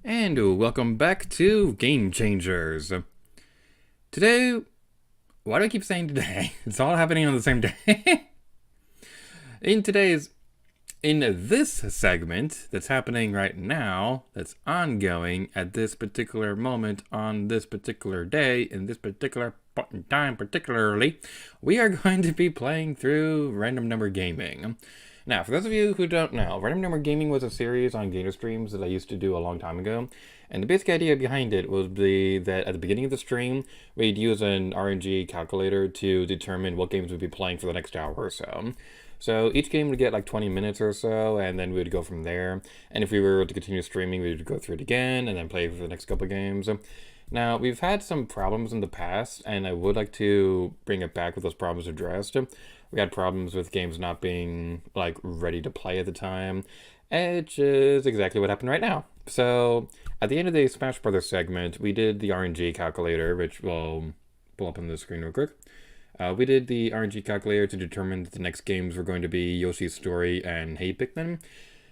And welcome back to Game Changers. Today, why do I keep saying today? It's all happening on the same day. in today's, in this segment that's happening right now, that's ongoing at this particular moment, on this particular day, in this particular point in time particularly, we are going to be playing through Random Number Gaming. Now, for those of you who don't know, Random Number Gaming was a series on gamer streams that I used to do a long time ago. And the basic idea behind it was that at the beginning of the stream, we'd use an RNG calculator to determine what games we'd be playing for the next hour or so. So each game would get like 20 minutes or so, and then we'd go from there. And if we were to continue streaming, we'd go through it again, and then play for the next couple games. Now, we've had some problems in the past, and I would like to bring it back with those problems addressed. We had problems with games not being like ready to play at the time, which is exactly what happened right now. So at the end of the Smash Brothers segment, we did the RNG calculator, which will pull up on the screen real quick. We did the RNG calculator to determine that the next games were going to be Yoshi's Story and Hey Pikmin.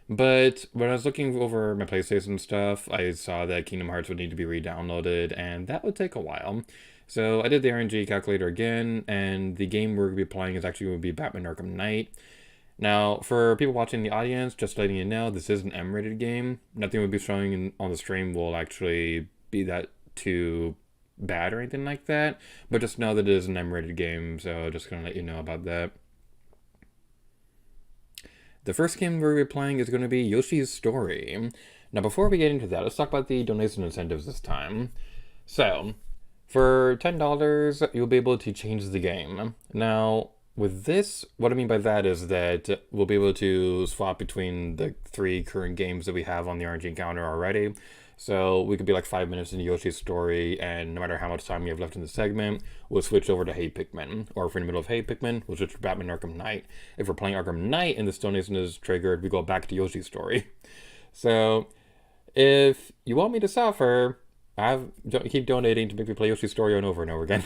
But when I was looking over my PlayStation stuff, I saw that Kingdom Hearts would need to be re-downloaded, and that would take a while. So I did the RNG calculator again, and the game we're going to be playing is actually going to be Batman Arkham Knight. Now, for people watching the audience, just letting you know, this is an M-rated game. Nothing we'll be showing on the stream will actually be that too bad or anything like that, but just know that it is an M-rated game, so just going to let you know about that. The first game we're playing is going to be Yoshi's Story. Now, before we get into that, let's talk about the donation incentives this time. So, for $10, you'll be able to change the game. Now, with this, what I mean by that is that we'll be able to swap between the 3 current games that we have on the RNG counter already. So we could be like 5 minutes into Yoshi's Story, and no matter how much time we have left in the segment, we'll switch over to Hey Pikmin. Or if we're in the middle of Hey Pikmin, we'll switch to Batman Arkham Knight. If we're playing Arkham Knight and this donation is triggered, we go back to Yoshi's Story. So if you want me to suffer, keep donating to make me play Yoshi's Story over and over again.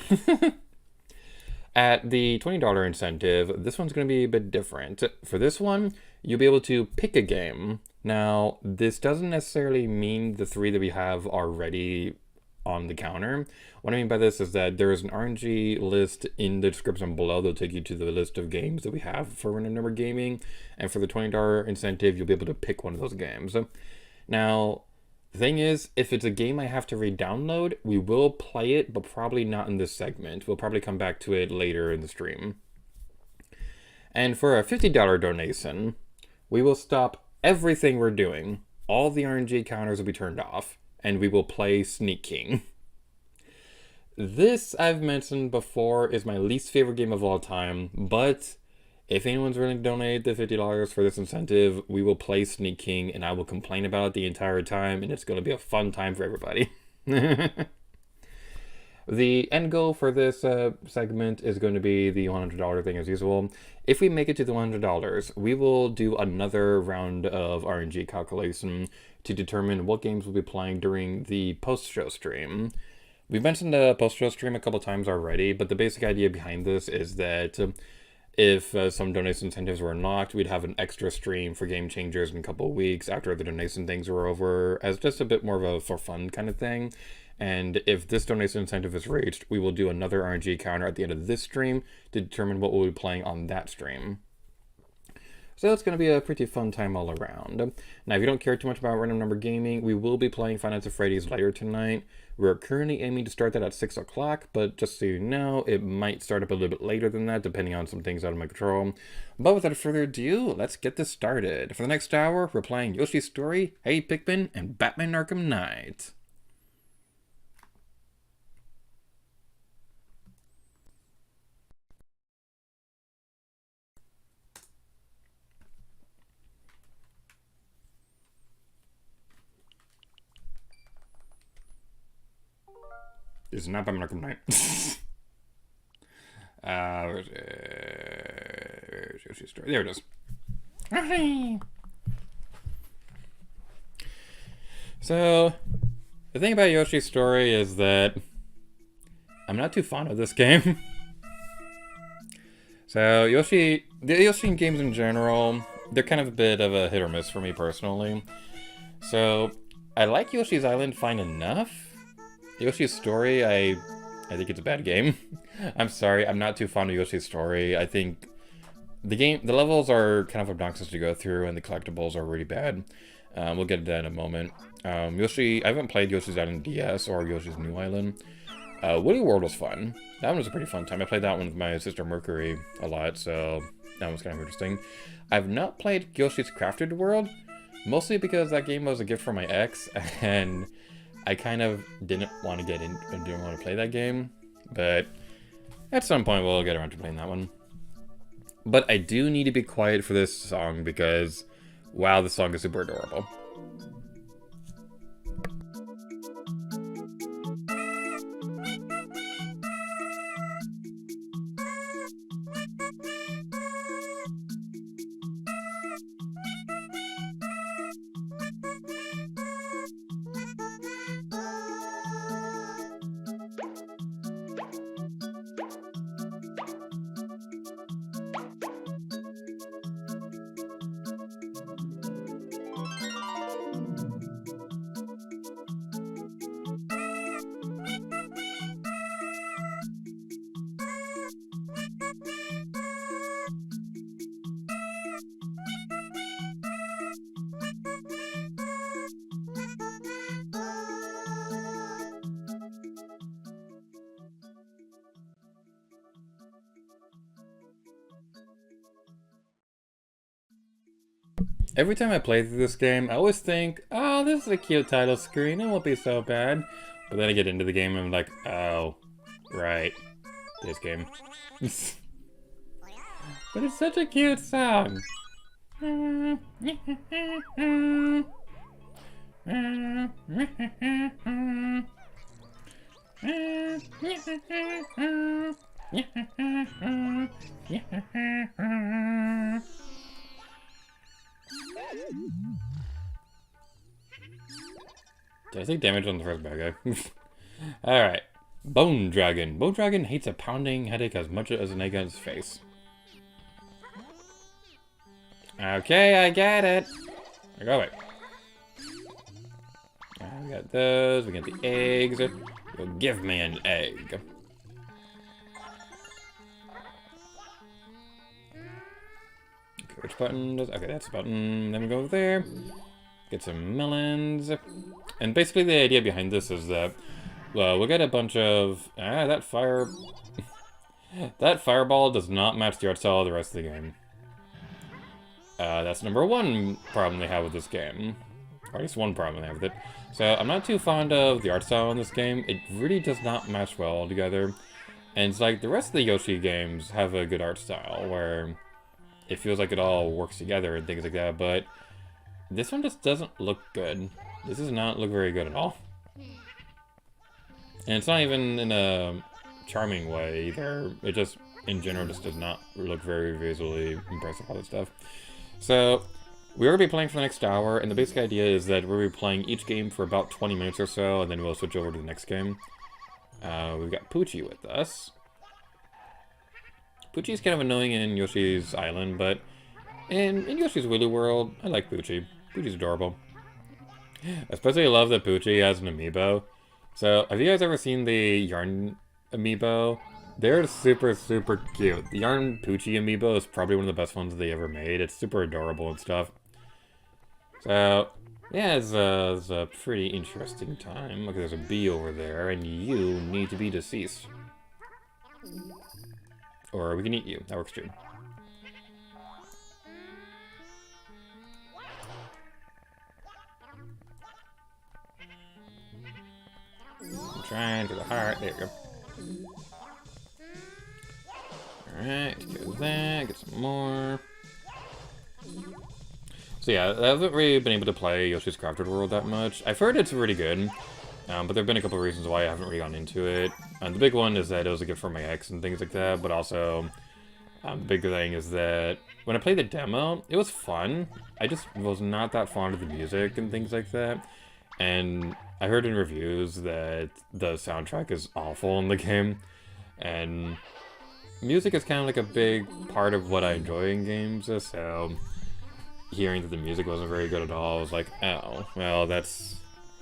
At the $20 incentive, this one's going to be a bit different. For this one, you'll be able to pick a game. Now, this doesn't necessarily mean the 3 that we have already on the counter. What I mean by this is that there is an RNG list in the description below that'll take you to the list of games that we have for Random Number Gaming. And for the $20 incentive, you'll be able to pick one of those games. Now, the thing is, if it's a game I have to re-download, we will play it, but probably not in this segment. We'll probably come back to it later in the stream. And for a $50 donation, we will stop everything we're doing. All the RNG counters will be turned off, and we will play Sneak King. This, I've mentioned before, is my least favorite game of all time, but if anyone's willing to donate the $50 for this incentive, we will play Sneak King, and I will complain about it the entire time, and it's going to be a fun time for everybody. The end goal for this segment is going to be the $100 thing as usual. If we make it to the $100, we will do another round of RNG calculation to determine what games we'll be playing during the post-show stream. We've mentioned the post-show stream a couple times already, but the basic idea behind this is that if some donation incentives were unlocked, we'd have an extra stream for Game Changers in a couple of weeks after the donation things were over, as just a bit more of a for fun kind of thing. And if this donation incentive is reached, we will do another RNG counter at the end of this stream to determine what we'll be playing on that stream. So it's going to be a pretty fun time all around. Now, if you don't care too much about Random Number Gaming, we will be playing Five Nights at Freddy's later tonight. We're currently aiming to start that at 6 o'clock, but just so you know, it might start up a little bit later than that, depending on some things out of my control. But without further ado, let's get this started. For the next hour, we're playing Yoshi's Story, Hey Pikmin, and Batman Arkham Knight. It's not Batman Arkham Knight. Where's Yoshi's Story? There it is. So, the thing about Yoshi's Story is that I'm not too fond of this game. So, the Yoshi games in general, they're kind of a bit of a hit or miss for me personally. So, I like Yoshi's Island fine enough. Yoshi's Story, I think it's a bad game. I'm sorry, I'm not too fond of Yoshi's Story. I think the levels are kind of obnoxious to go through, and the collectibles are really bad. We'll get to that in a moment. I haven't played Yoshi's Island DS or Yoshi's New Island. Woody World was fun. That one was a pretty fun time. I played that one with my sister Mercury a lot, so that was kind of interesting. I've not played Yoshi's Crafted World, mostly because that game was a gift from my ex, and I kind of didn't want to didn't want to play that game. But at some point we'll get around to playing that one. But I do need to be quiet for this song because, wow, this song is super adorable. Every time I play through this game, I always think, oh, this is a cute title screen, it won't be so bad. But then I get into the game and I'm like, oh, right, this game. But it's such a cute song. Did I take damage on the first bad guy? Alright. Bone Dragon. Bone Dragon hates a pounding headache as much as an egg on his face. Okay, I get it. Go away. We got those. We got the eggs. You'll give me an egg. Okay, which button does... Okay, that's the button. Then we go over there. Get some melons. And basically the idea behind this is that, well, we'll get a bunch of... that fire... that fireball does not match the art style of the rest of the game. That's number one problem they have with this game. Or at least one problem they have with it. So I'm not too fond of the art style in this game. It really does not match well together. And it's like the rest of the Yoshi games have a good art style where it feels like it all works together and things like that, but this one just doesn't look good. This does not look very good at all. And it's not even in a charming way either. It just, in general, just does not look very visually impressive, all this stuff. So, we're going to be playing for the next hour, and the basic idea is that we'll be playing each game for about 20 minutes or so, and then we'll switch over to the next game. We've got Poochie with us. Poochie's kind of annoying in Yoshi's Island, but in Yoshi's Woolly World, I like Poochie. Poochie's adorable. Especially I love that Poochie has an amiibo. So, have you guys ever seen the Yarn amiibo? They're super, super cute. The Yarn Poochie amiibo is probably one of the best ones they ever made. It's super adorable and stuff. So, yeah, it's a pretty interesting time. Look, there's a bee over there, and you need to be deceased. Or we can eat you. That works too. I'm trying to the heart. There you go. Alright, get that, get some more. So yeah, I haven't really been able to play Yoshi's Crafted World that much. I've heard it's really good, but there have been a couple of reasons why I haven't really gone into it. The big one is that it was a gift from my ex and things like that, but also the big thing is that when I played the demo, it was fun. I just was not that fond of the music and things like that. And I heard in reviews that the soundtrack is awful in the game, and music is kind of like a big part of what I enjoy in games, so hearing that the music wasn't very good at all, I was like, oh, well, that's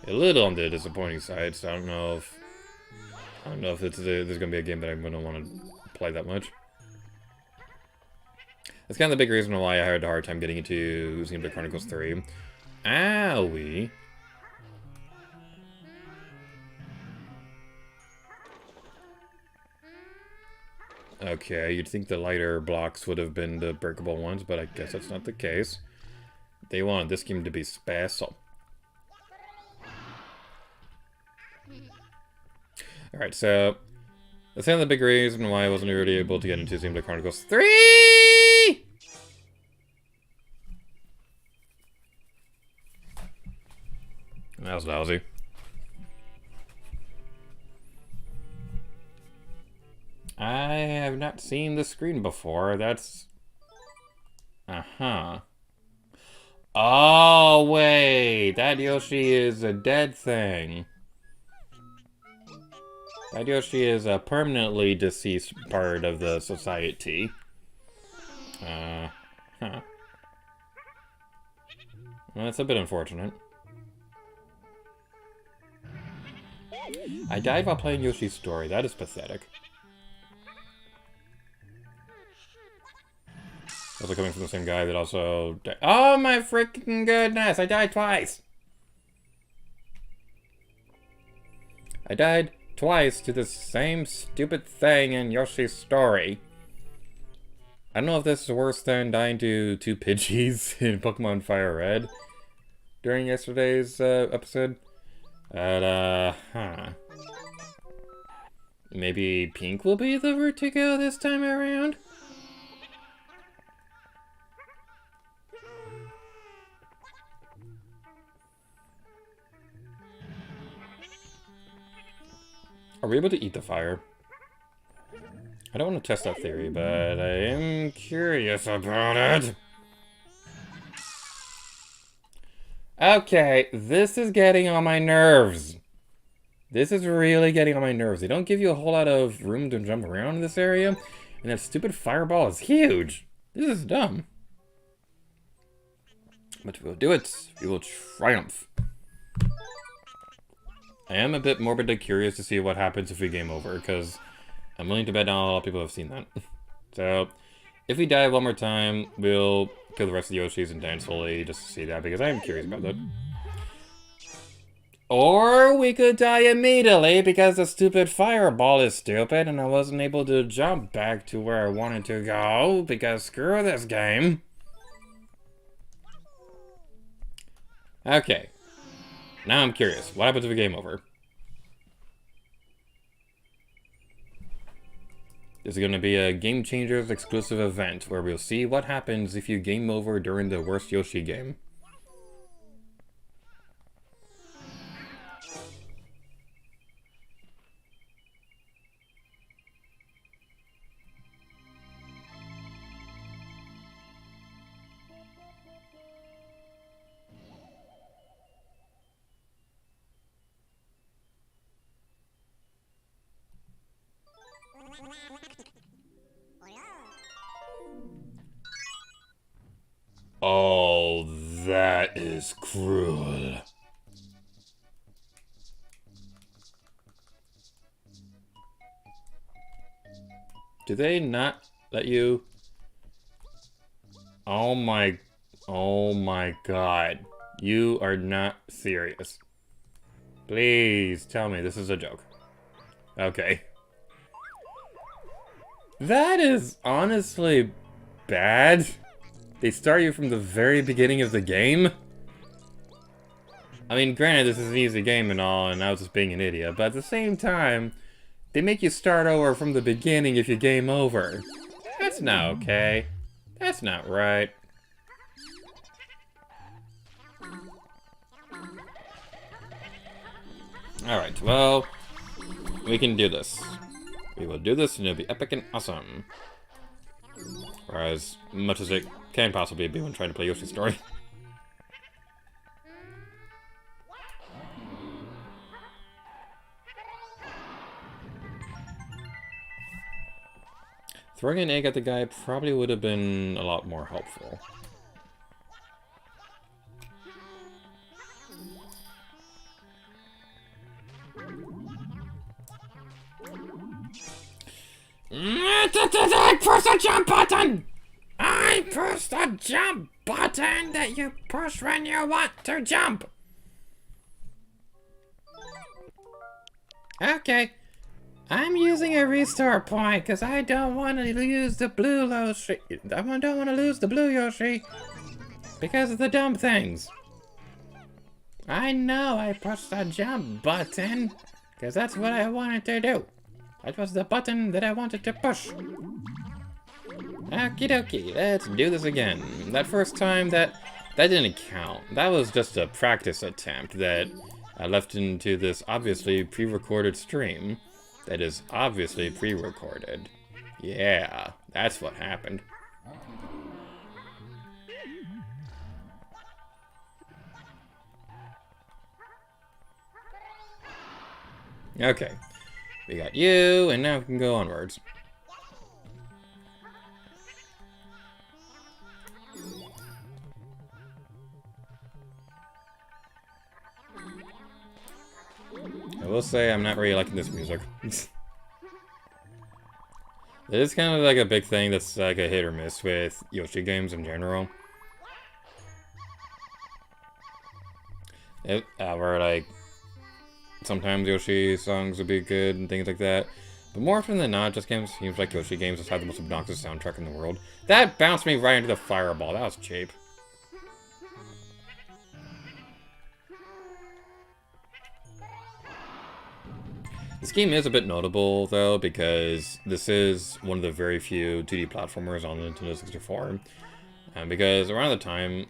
a little on the disappointing side, so I don't know if there's gonna be a game that I'm gonna want to play that much. That's kind of the big reason why I had a hard time getting into Xenoblade Chronicles 3. Owie. Okay, you'd think the lighter blocks would have been the breakable ones, but I guess that's not the case. They wanted this game to be special. Alright, so that's kind of the big reason why I wasn't really able to get into Xenoblade Chronicles 3! That was lousy. I have not seen the screen before. That's... Uh-huh. Oh, wait. That Yoshi is a dead thing. That Yoshi is a permanently deceased part of the society. Huh. Well, that's a bit unfortunate. I died while playing Yoshi's Story. That is pathetic. Also coming from the same guy that also died. Oh my freaking goodness! I died twice! I died twice to the same stupid thing in Yoshi's Story. I don't know if this is worse than dying to 2 Pidgeys in Pokemon Fire Red during yesterday's episode. But, maybe pink will be the route to go this time around? Are we able to eat the fire? I don't want to test that theory, but I am curious about it. Okay, this is getting on my nerves. This is really getting on my nerves. They don't give you a whole lot of room to jump around in this area, and that stupid fireball is huge. This is dumb. But we will do it. We will triumph. I am a bit morbidly curious to see what happens if we game over, because I'm willing to bet not a lot of people have seen that. So, if we die one more time, we'll kill the rest of the Yoshis and dance slowly just to see that, because I am curious about that. Or we could die immediately because the stupid fireball is stupid and I wasn't able to jump back to where I wanted to go, because screw this game. Okay. Now I'm curious. What happens if we game over? This is going to be a Game Changers exclusive event where we'll see what happens if you game over during the worst Yoshi game. Oh, that is cruel. Do they not let you? Oh my god. You are not serious. Please tell me this is a joke. Okay. That is honestly bad. They start you from the very beginning of the game? I mean, granted, this is an easy game and all, and I was just being an idiot, but at the same time, they make you start over from the beginning if you game over. That's not okay. That's not right. Alright, well, we can do this. We will do this and it'll be epic and awesome. Or as much as it can possibly be when trying to play Yoshi's Story. Throwing an egg at the guy probably would have been a lot more helpful. What did I press a jump button? I pressed a jump button that you push when you want to jump. Okay. I'm using a restore point because I don't want to lose the blue Yoshi. I don't want to lose the blue Yoshi because of the dumb things. I know I pressed a jump button because that's what I wanted to do. That was the button that I wanted to push. Okie dokie, let's do this again. That first time, that didn't count. That was just a practice attempt that I left into this obviously pre-recorded stream. That is obviously pre-recorded. Yeah, that's what happened. Okay, we got you, and now we can go onwards. I will say I'm not really liking this music. It is kind of like a big thing that's like a hit or miss with Yoshi games in general. Where like sometimes Yoshi songs would be good and things like that. But more often than not, just games seems like Yoshi games just have the most obnoxious soundtrack in the world. That bounced me right into the fireball. That was cheap. This game is a bit notable, though, because this is one of the very few 2D platformers on the Nintendo 64. Because around the time,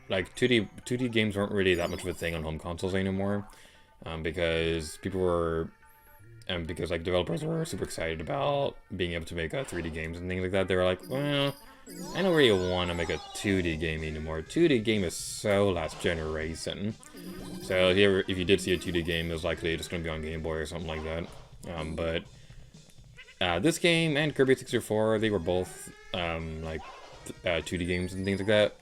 like, 2D games weren't really that much of a thing on home consoles anymore. Because people were... because, like, developers were super excited about being able to make 3D games and things like that. They were like, well, I don't really want to make a 2D game anymore. 2D game is so last generation. So here, if you did see a 2D game, it was likely just going to be on Game Boy or something like that. But this game and Kirby 64, they were both 2D games and things like that.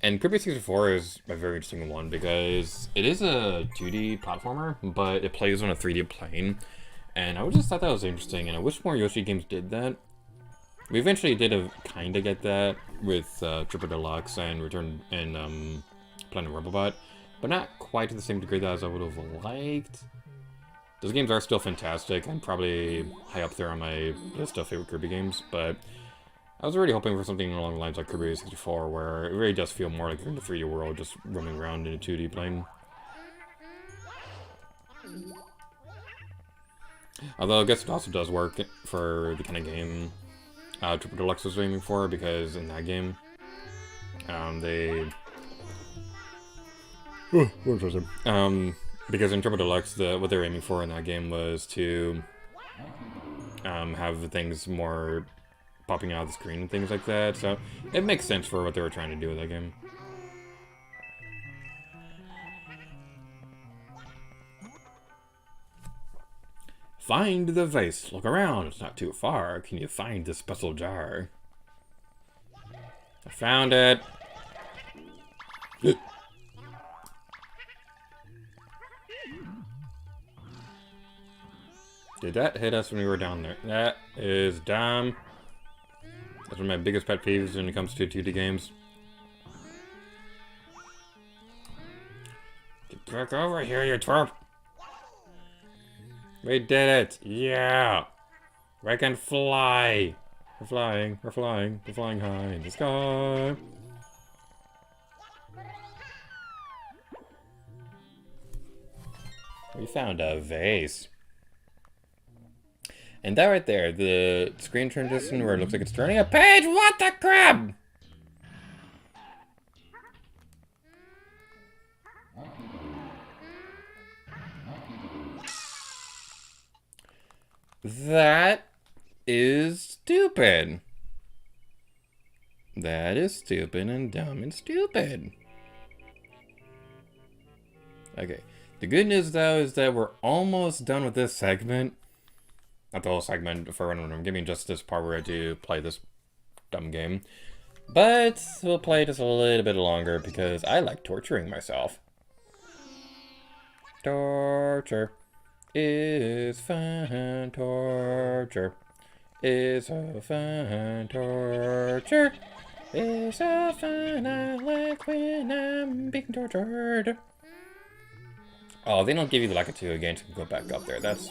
And Kirby 64 is a very interesting one because it is a 2D platformer, but it plays on a 3D plane. And I just thought that was interesting, and I wish more Yoshi games did that. We eventually did kind of get that with Triple Deluxe and Return and Planet Robobot, but not quite to the same degree as I would have liked. Those games are still fantastic and probably high up there on my list of favorite Kirby games, but I was already hoping for something along the lines like Kirby 64, where it really does feel more like you're in the 3D world, just roaming around in a 2D plane. Although I guess it also does work for the kind of game Triple Deluxe was aiming for, because in that game, because in Triple Deluxe, what they were aiming for in that game was to have things more popping out of the screen and things like that, so it makes sense for what they were trying to do with that game. Find the vase. Look around. It's not too far. Can you find the special jar? I found it. Did that hit us when we were down there? That is dumb. That's one of my biggest pet peeves when it comes to 2D games. Get back over here, you twerp. We did it! Yeah! We can fly! We're flying, we're flying, we're flying high in the sky! We found a vase. And that right there, the screen transition where it looks like it's turning a page, what the crap?! That is stupid. That is stupid and dumb and stupid. Okay. The good news, though, is that we're almost done with this segment. Not the whole segment for when I'm giving just this part where I do play this dumb game. But we'll play just a little bit longer because I like torturing myself. Torture is fun, torture It's so fun, torture. It's so fun, I like when I'm being tortured. Oh, they don't give you the like a 2 again to go back up there. That's...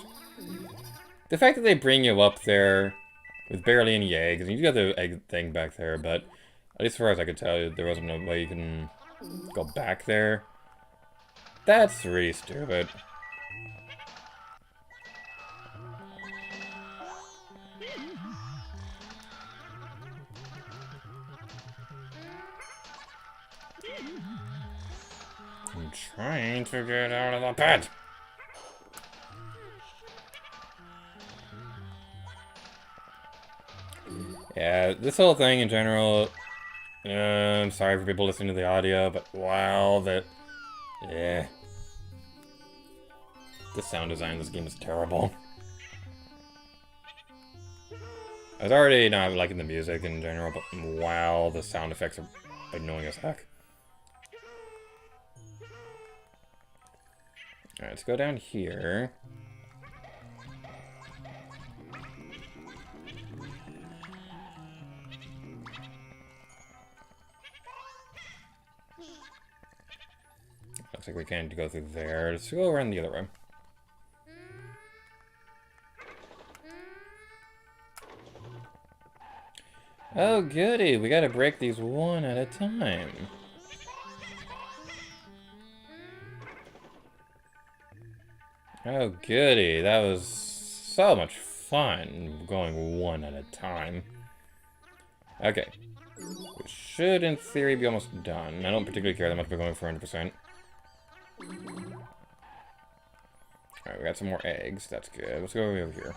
The fact that they bring you up there with barely any eggs, and you got the egg thing back there, but at least as far as I could tell, there wasn't no way you can go back there. That's really stupid. I'm trying to get out of the pit. Yeah, this whole thing in general, I'm sorry for people listening to the audio, but wow, yeah. The sound design in this game is terrible. I was already not liking the music in general, but wow, the sound effects are annoying as heck. Alright, let's go down here. Looks like we can't go through there. Let's go around the other way. Oh goody, we gotta break these one at a time. Oh goody, that was so much fun going one at a time. Okay. We should, in theory, be almost done. I don't particularly care that much about going for 100%. Alright, we got some more eggs. That's good. Let's go over here.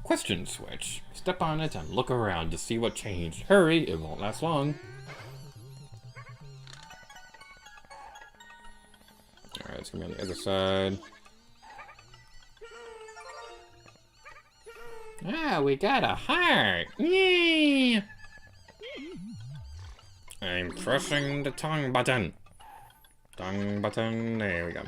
Question switch. Step on it and look around to see what changed. Hurry, it won't last long. Alright, it's gonna be on the other side. Ah, we got a heart! Yay! I'm pressing the tongue button. Tongue button, there we go.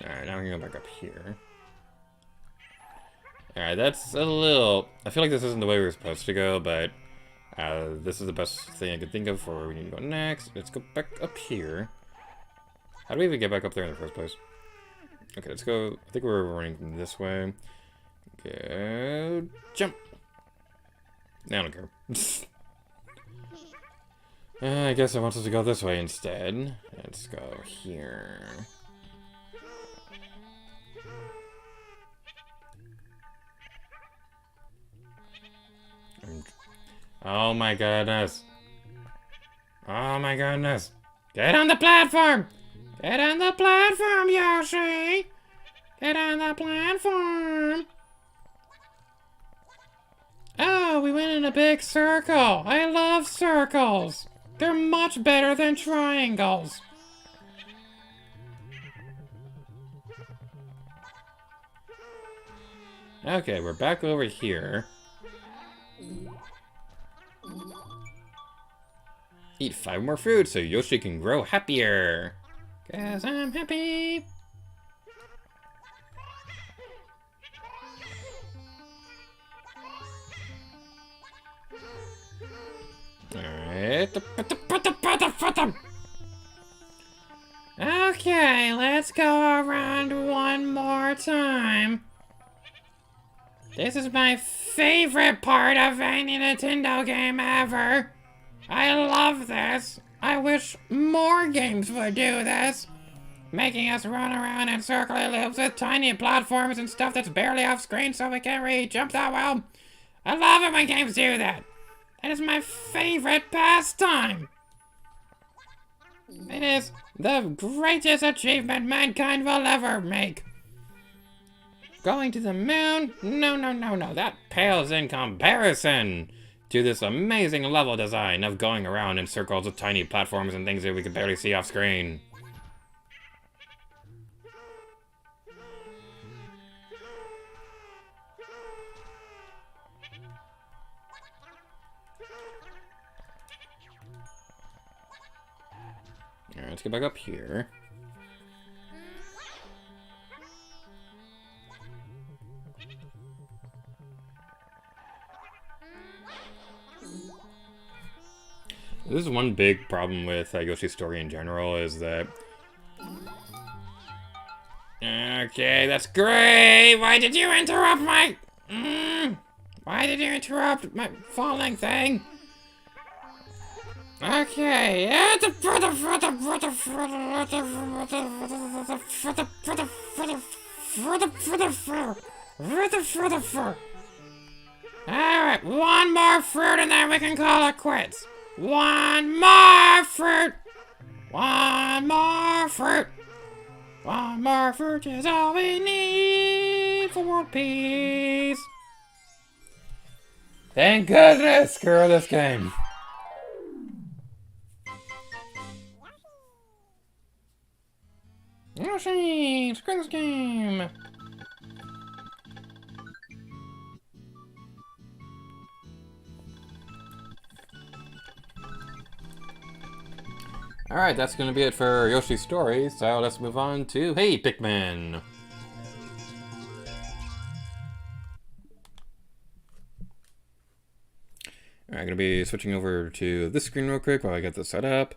Alright, now we're gonna go back up here. Alright, that's a little... I feel like this isn't the way we were supposed to go, but this is the best thing I could think of for where we need to go next. Let's go back up here. How do we even get back up there in the first place? Okay, let's go... I think we're running this way. Go... Jump! Now I don't care. I guess I want us to go this way instead. Let's go here. Oh my goodness. Oh my goodness. Get on the platform! Get on the platform, Yoshi! Get on the platform! Oh, we went in a big circle. I love circles. They're much better than triangles. Okay, we're back over here. Eat 5 more fruits so Yoshi can grow happier. 'Cause I'm happy. Alright. Okay, let's go around one more time. This is my favorite part of any Nintendo game ever. I love this. I wish more games would do this. Making us run around in circular loops with tiny platforms and stuff that's barely off screen so we can't really jump that well. I love it when games do that. That is my favorite pastime. It is the greatest achievement mankind will ever make. Going to the moon? No, no, no, no. That pales in comparison to this amazing level design of going around in circles with tiny platforms and things that we could barely see off screen. Alright, let's get back up here. This is one big problem with Yoshi's story in general, is that... Okay, that's great! Why did you interrupt my... Why did you interrupt my falling thing? Okay, Alright, one more fruit and then we can call it quits. One more fruit! One more fruit! One more fruit is all we need for world peace. Thank goodness, screw this game. Yoshi, screw this game. Alright, that's gonna be it for Yoshi's story, so let's move on to Hey Pikmin! Alright, gonna be switching over to this screen real quick while I get this set up.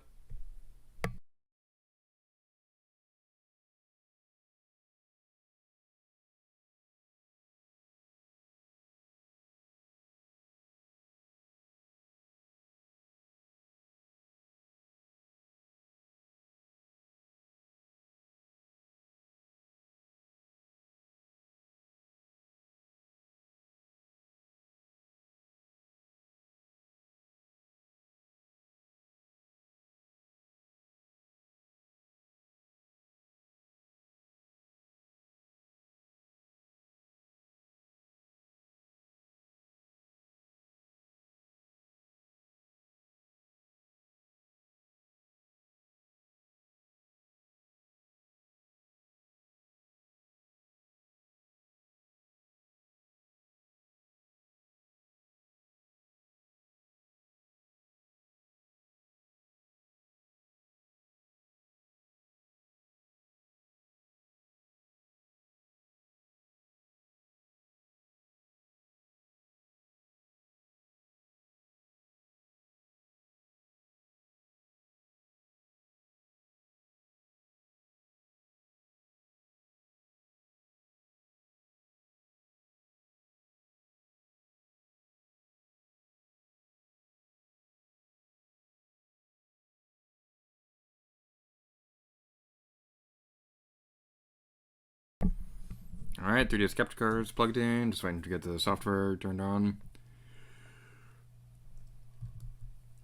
Alright, 3DS capture cards plugged in, just waiting to get the software turned on.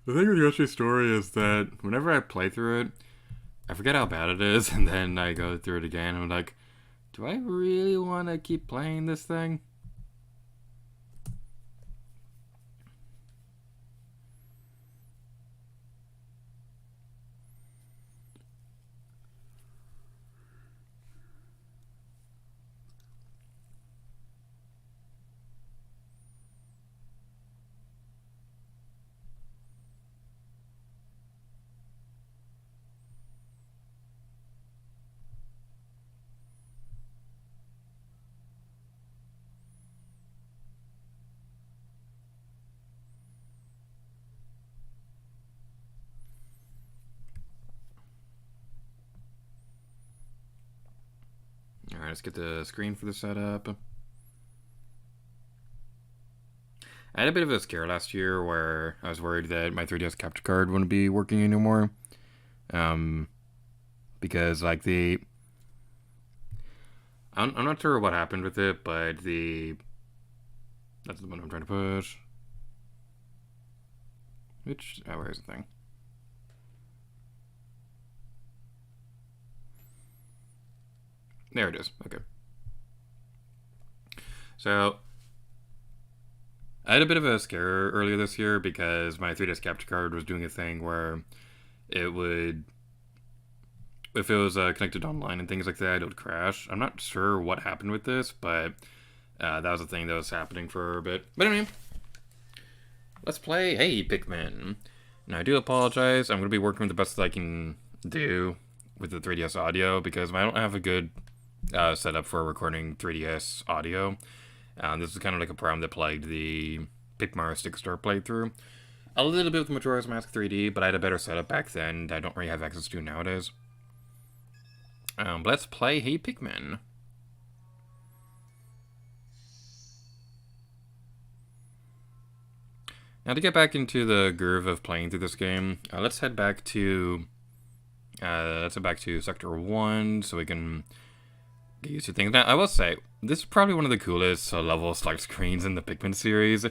The thing with Yoshi's story is that whenever I play through it, I forget how bad it is, and then I go through it again, and I'm like, do I really want to keep playing this thing? Alright, let's get the screen for the setup. I had a bit of a scare last year where I was worried that my 3DS capture card wouldn't be working anymore. Because, like, I'm not sure what happened with it, but that's the one I'm trying to push. Where's the thing? There it is. Okay. So, I had a bit of a scare earlier this year because my 3DS capture card was doing a thing where it would, if it was connected online and things like that, it would crash. I'm not sure what happened with this, but that was a thing that was happening for a bit. But anyway, let's play Hey Pikmin. Now, I do apologize. I'm going to be working with the best that I can do with the 3DS audio because I don't have a good setup for recording 3DS audio. This is kind of like a problem that plagued the Paper Mario Stick Store playthrough. A little bit with Majora's Mask 3D, but I had a better setup back then that I don't really have access to nowadays. Let's play Hey Pikmin. Now to get back into the groove of playing through this game, let's head back to Sector 1 so we can get used to things. Now, I will say, this is probably one of the coolest level select screens in the Pikmin series,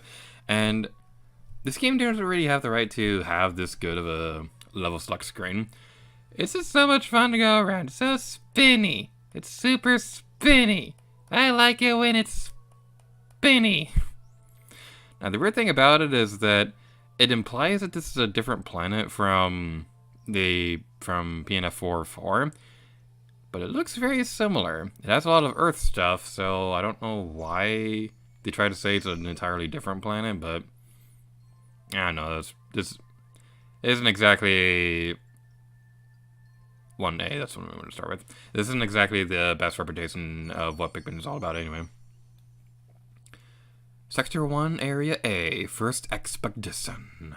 and this game doesn't really have the right to have this good of a level select screen. It's just so much fun to go around. It's so spinny. It's super spinny. I like it when it's spinny. Now, the weird thing about it is that it implies that this is a different planet from PNF4-4, but it looks very similar. It has a lot of Earth stuff, so I don't know why they try to say it's an entirely different planet, but I don't know. This isn't exactly 1A, that's what I'm going to start with. This isn't exactly the best reputation of what Pikmin is all about anyway. Sector 1, Area A, First Expedition.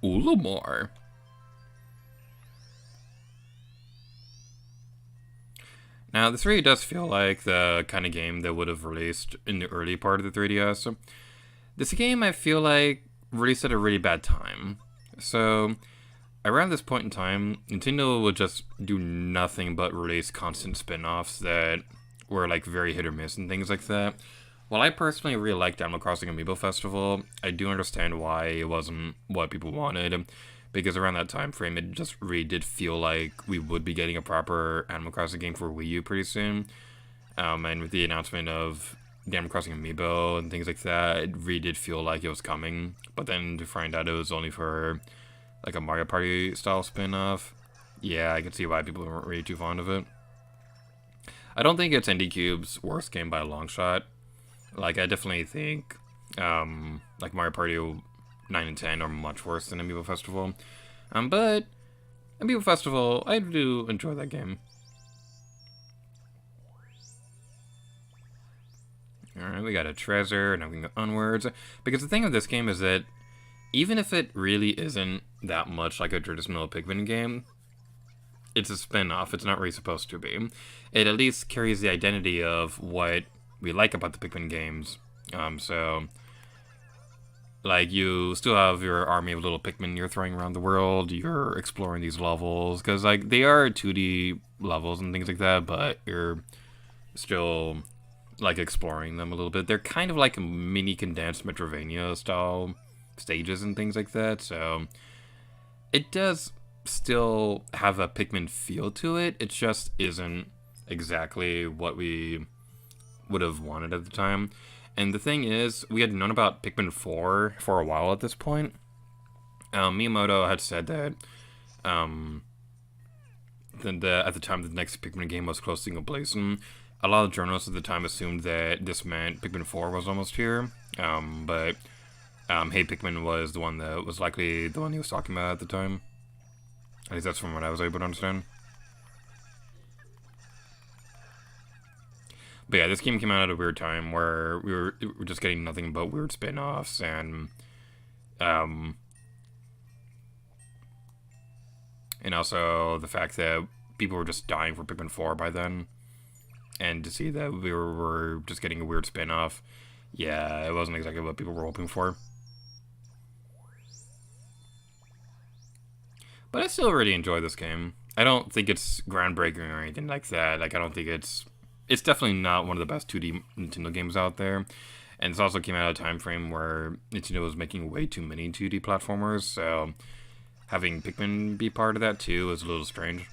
Oolomar. Now, this really does feel like the kind of game that would have released in the early part of the 3DS. This game, I feel like, released at a really bad time. So, around this point in time, Nintendo would just do nothing but release constant spin-offs that were like very hit or miss and things like that. While I personally really liked Animal Crossing Amiibo Festival, I do understand why it wasn't what people wanted, because around that time frame, it just really did feel like we would be getting a proper Animal Crossing game for Wii U pretty soon. And with the announcement of the Animal Crossing Amiibo and things like that, it really did feel like it was coming. But then to find out it was only for like a Mario Party style spin-off, yeah, I can see why people weren't really too fond of it. I don't think it's IndieCube's worst game by a long shot. Like, I definitely think like Mario Party 9 and 10 are much worse than Amiibo Festival. But Amiibo Festival, I do enjoy that game. Alright, we got a treasure, and now we can go onwards. Because the thing with this game is that even if it really isn't that much like a traditional Pikmin game, it's a spin-off. It's not really supposed to be. It at least carries the identity of what we like about the Pikmin games. So, like, you still have your army of little Pikmin you're throwing around the world. You're exploring these levels. Because, like, they are 2D levels and things like that, but you're still, like, exploring them a little bit. They're kind of like a mini condensed Metroidvania-style stages and things like that, so it does still have a Pikmin feel to it. It just isn't exactly what we would have wanted at the time. And the thing is, we had known about Pikmin 4 for a while at this point. Miyamoto had said that at the time the next Pikmin game was close to completion. A lot of journalists at the time assumed that this meant Pikmin 4 was almost here, but Hey Pikmin was the one that was likely the one he was talking about at the time. At least that's from what I was able to understand. But yeah, this game came out at a weird time where we were just getting nothing but weird spin-offs and also the fact that people were just dying for Pikmin 4 by then. And to see that we were just getting a weird spin-off, yeah, it wasn't exactly what people were hoping for. But I still really enjoy this game. I don't think it's groundbreaking or anything like that. Like, I don't think it's definitely not one of the best 2D Nintendo games out there. And it also came out at a time frame where Nintendo was making way too many 2D platformers, so having Pikmin be part of that too is a little strange.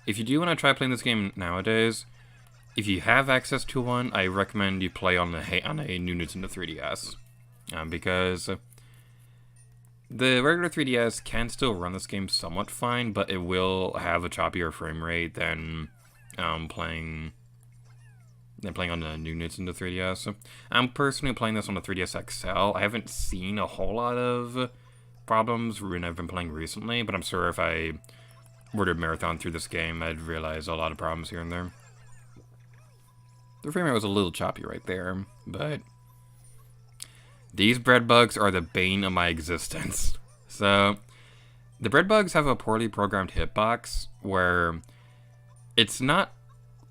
If you do want to try playing this game nowadays, if you have access to one, I recommend you play on a new Nintendo 3DS. Because The regular 3DS can still run this game somewhat fine, but it will have a choppier frame rate than playing on the new Nintendo 3DS. I'm personally playing this on the 3DS XL. I haven't seen a whole lot of problems when I've been playing recently, but I'm sure if I were to marathon through this game, I'd realize a lot of problems here and there. The frame rate was a little choppy right there, but these bread bugs are the bane of my existence. So, the bread bugs have a poorly programmed hitbox where it's not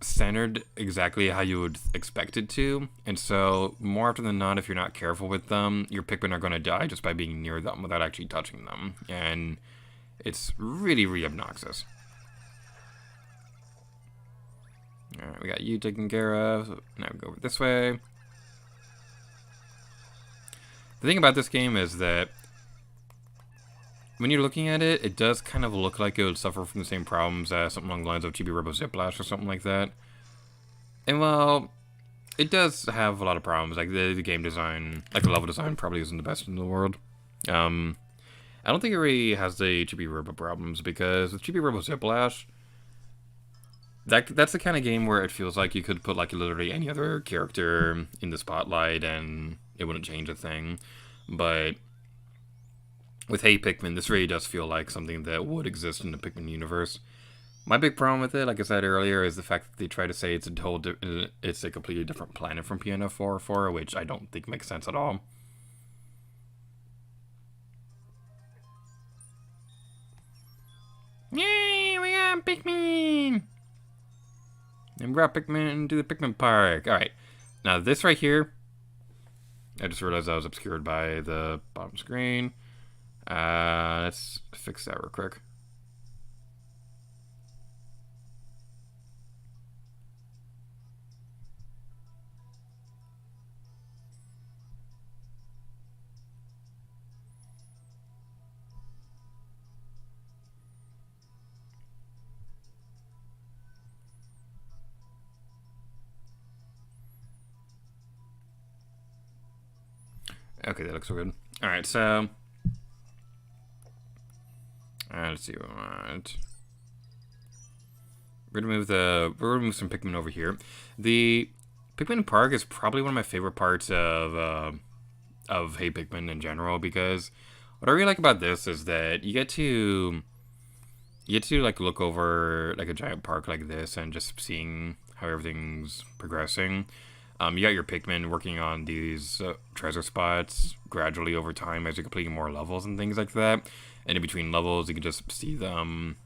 centered exactly how you would expect it to, and so more often than not, if you're not careful with them, your Pikmin are going to die just by being near them without actually touching them, and it's really, really obnoxious. Alright, we got you taken care of. Now we go over this way. The thing about this game is that when you're looking at it, it does kind of look like it would suffer from the same problems as something along the lines of Chibi Robo Ziplash or something like that. And well, it does have a lot of problems. Like the game design, like the level design probably isn't the best in the world. I don't think it really has the Chibi Robo problems, because with Chibi Robo Ziplash, that's the kind of game where it feels like you could put like literally any other character in the spotlight and it wouldn't change a thing. But with Hey Pikmin, this really does feel like something that would exist in the Pikmin universe. My big problem with it, like I said earlier, is the fact that they try to say it's a completely different planet from PNF 404, which I don't think makes sense at all. Yay, we got Pikmin! And we brought Pikmin to the Pikmin Park. Alright, now this right here, I just realized I was obscured by the bottom screen. Let's fix that real quick. Okay, that looks so good. Alright, so let's see what we want. We're gonna move some Pikmin over here. The Pikmin Park is probably one of my favorite parts of Hey Pikmin in general, because what I really like about this is that you get to like look over like a giant park like this and just seeing how everything's progressing. You got your Pikmin working on these treasure spots gradually over time as you're completing more levels and things like that. And in between levels, you can just see them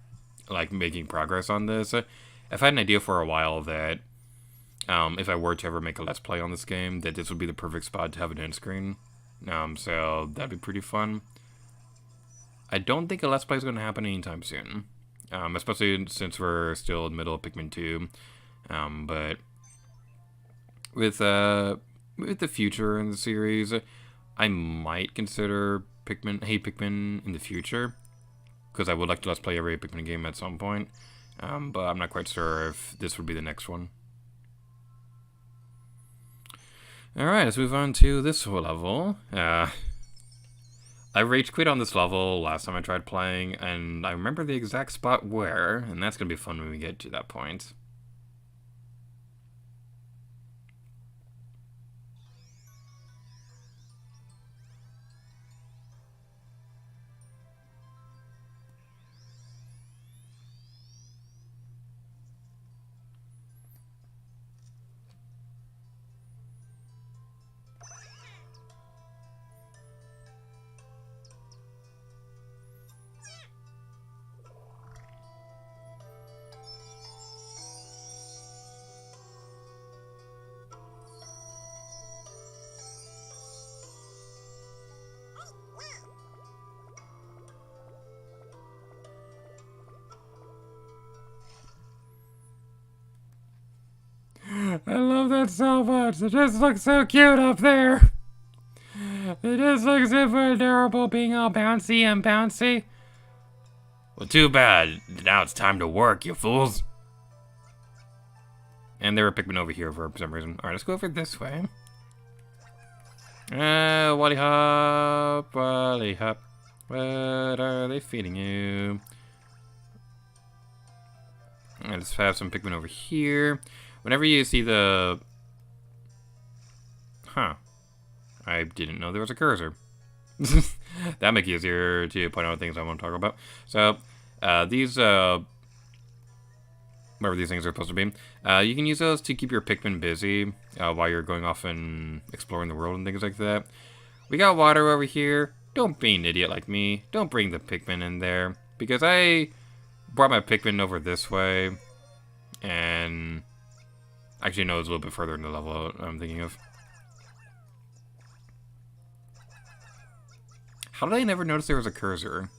like making progress on this. I've had an idea for a while that if I were to ever make a Let's Play on this game, that this would be the perfect spot to have an end screen. So that'd be pretty fun. I don't think a Let's Play is going to happen anytime soon, especially since we're still in the middle of Pikmin 2. But with the future in the series, I might consider Hey Pikmin in the future, because I would like to Let's Play every Pikmin game at some point, but I'm not quite sure if this would be the next one. Alright, let's move on to this level. I rage quit on this level last time I tried playing, and I remember the exact spot where, and that's going to be fun when we get to that point. I love that so much. It just looks so cute up there. It just looks super adorable being all bouncy and bouncy. Well, too bad. Now it's time to work, you fools. And there were Pikmin over here for some reason. Alright, let's go over this way. Wally hop, Wally hop. What are they feeding you? Let's have some Pikmin over here. Whenever you see the... Huh. I didn't know there was a cursor. That makes it easier to point out things I want to talk about. So, these, whatever these things are supposed to be, you can use those to keep your Pikmin busy while you're going off and exploring the world and things like that. We got water over here. Don't be an idiot like me. Don't bring the Pikmin in there. Because I brought my Pikmin over this way. And actually, no, it's a little bit further in the level I'm thinking of. How did I never notice there was a cursor?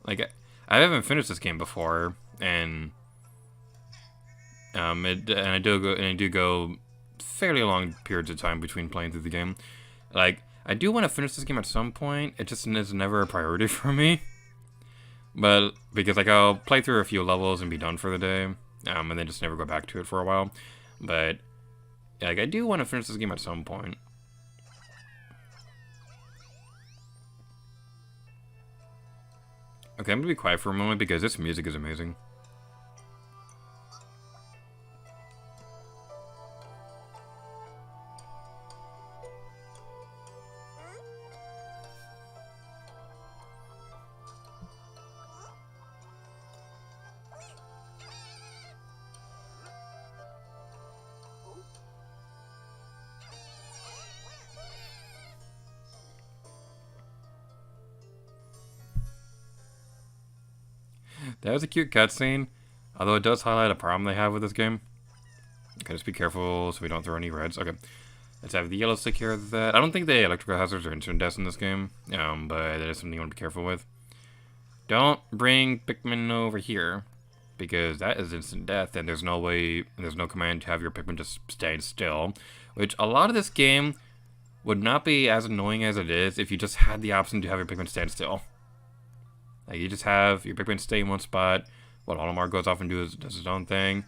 Like, I haven't finished this game before, and I do go fairly long periods of time between playing through the game. Like, I do want to finish this game at some point. It just is never a priority for me. But because like I'll play through a few levels and be done for the day, and then just never go back to it for a while. But like I do want to finish this game at some point. Okay, I'm gonna be quiet for a moment because this music is amazing. That was a cute cutscene, although it does highlight a problem they have with this game. Okay, just be careful so we don't throw any reds. Okay, let's have the yellows take care of that. I don't think the electrical hazards are instant deaths in this game, but that is something you want to be careful with. Don't bring Pikmin over here, because that is instant death, and there's no command to have your Pikmin just stand still, which a lot of this game would not be as annoying as it is if you just had the option to have your Pikmin stand still. Like, you just have your Pikmin stay in one spot while Olimar goes off and does his own thing.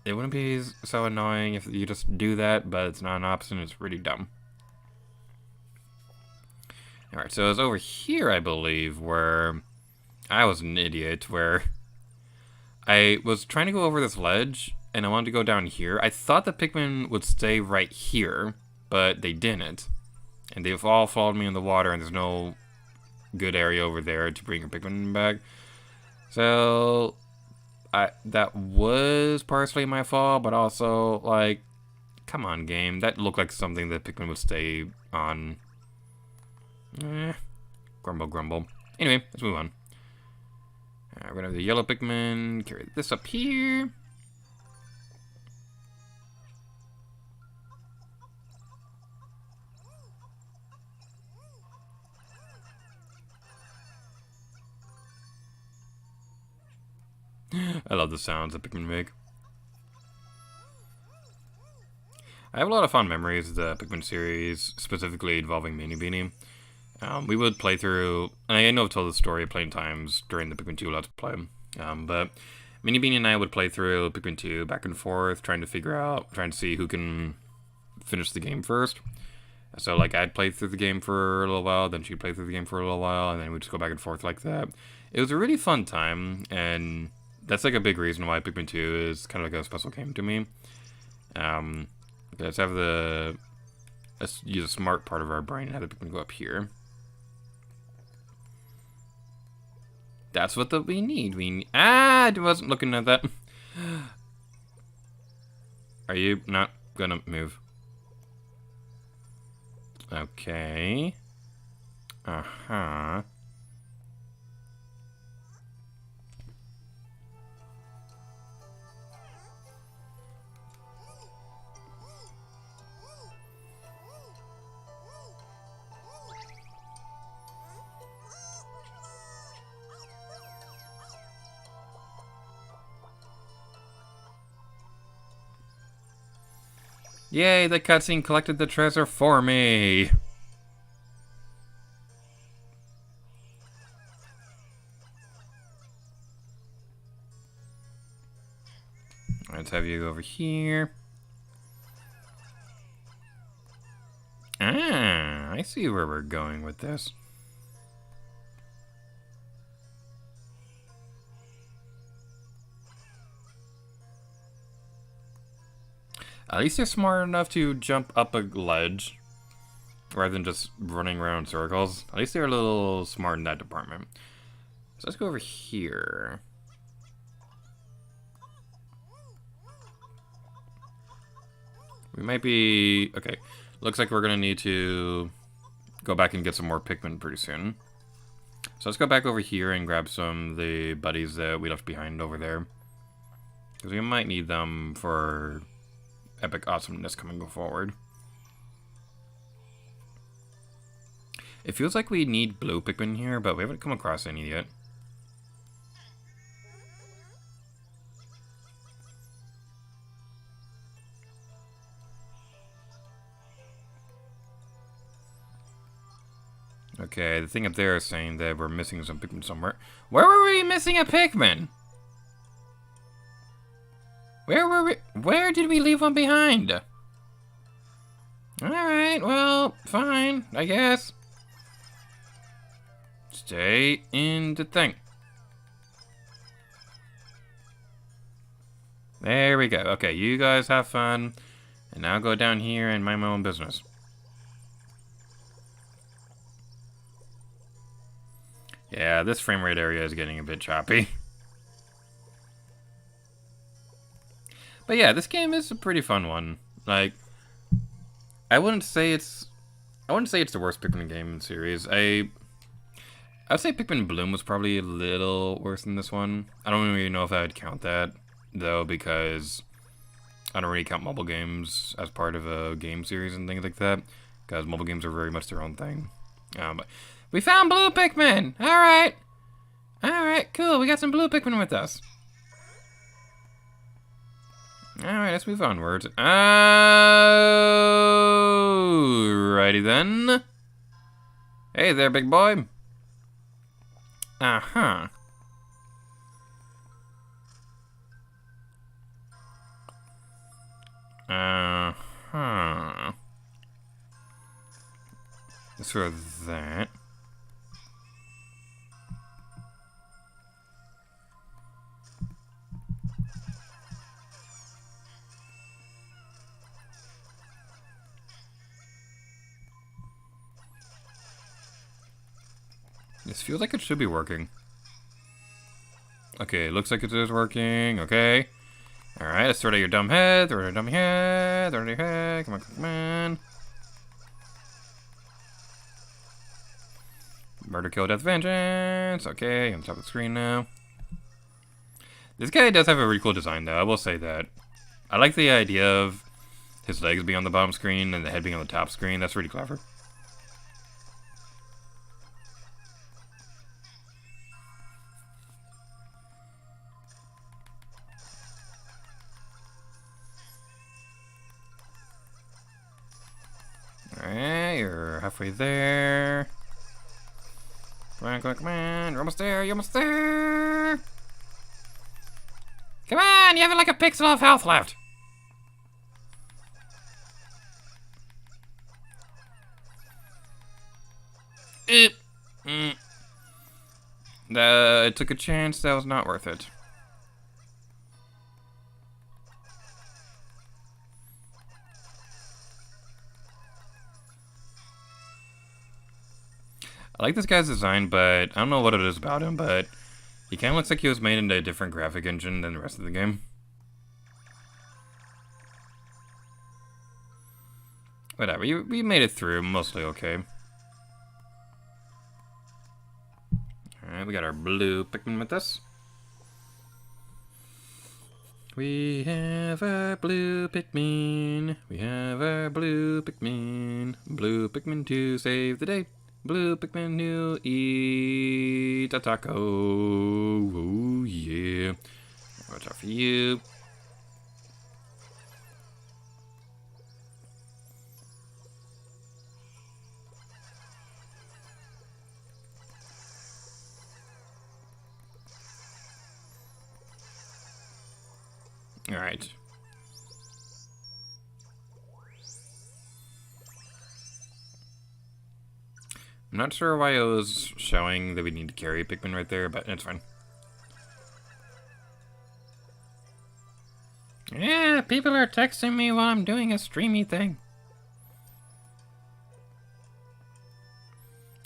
It wouldn't be so annoying if you just do that, but it's not an option. It's really dumb. Alright, so it's over here, I believe, where I was an idiot, where I was trying to go over this ledge, and I wanted to go down here. I thought the Pikmin would stay right here, but they didn't. And they've all followed me in the water, and there's no good area over there to bring your Pikmin back. So that was partially my fault, but also, like, come on, game. That looked like something that Pikmin would stay on. Grumble, grumble. Anyway, let's move on. Alright, we're gonna have the yellow Pikmin. Carry this up here. I love the sounds that Pikmin make. I have a lot of fond memories of the Pikmin series, specifically involving Mini Beanie. We would play through, and I know I've told the story plenty of times during the Pikmin 2 Let's Play, but Mini Beanie and I would play through Pikmin 2 back and forth, trying to see who can finish the game first. So, like, I'd play through the game for a little while, then she'd play through the game for a little while, and then we'd just go back and forth like that. It was a really fun time, and that's like a big reason why Pikmin 2 is kind of like a special game to me. Let's use a smart part of our brain and have the Pikmin go up here. That's what we need. I wasn't looking at that. Are you not gonna move? Okay. Uh-huh. Yay, the cutscene collected the treasure for me! Let's have you go over here. Ah, I I see where we're going with this. At least they're smart enough to jump up a ledge rather than just running around in circles. At least they're a little smart in that department. So let's go over here. We might be... Okay. Looks like we're going to need to go back and get some more Pikmin pretty soon. So let's go back over here and grab some of the buddies that we left behind over there. Because we might need them for epic awesomeness coming forward. It feels like we need blue Pikmin here, but we haven't come across any yet. Okay, the thing up there is saying that we're missing some Pikmin somewhere. Where were we missing a Pikmin? Where did we leave one behind? Alright, well, fine, I guess. Stay in the thing. There we go. Okay, you guys have fun. And now go down here and mind my own business. Yeah, this frame rate area is getting a bit choppy. But yeah, this game is a pretty fun one. Like, I wouldn't say it's the worst Pikmin game in the series. I'd say Pikmin Bloom was probably a little worse than this one. I don't really know if I would count that, though, because I don't really count mobile games as part of a game series and things like that, because mobile games are very much their own thing. But we found blue Pikmin! Alright! Alright, cool, we got some blue Pikmin with us. Alright, let's move onwards. Alrighty then. Hey there, big boy. Uh-huh. Uh-huh. Let's throw that. This feels like it should be working. Okay, looks like it is working. Okay. Alright, let's throw it at your dumb head. Throw it at your dummy head. Throw it at your head. Come on, come on. Murder, kill, death, vengeance. Okay, on top of the screen now. This guy does have a really cool design, though. I will say that. I like the idea of his legs being on the bottom screen and the head being on the top screen. That's really clever. Alright, you're halfway there. Come on, come on, come on. You're almost there, you're almost there. Come on, you have like a pixel of health left. It took a chance that was not worth it. I like this guy's design, but I don't know what it is about him, but he kind of looks like he was made in a different graphic engine than the rest of the game. Whatever, we made it through, mostly okay. Alright, we got our blue Pikmin with us. We have our blue Pikmin. We have our blue Pikmin. Blue Pikmin to save the day. Blue Pikmin who eat a taco. Oh yeah. Watch out for you. Alright. I'm not sure why it was showing that we need to carry Pikmin right there, but it's fine. Yeah, people are texting me while I'm doing a streamy thing.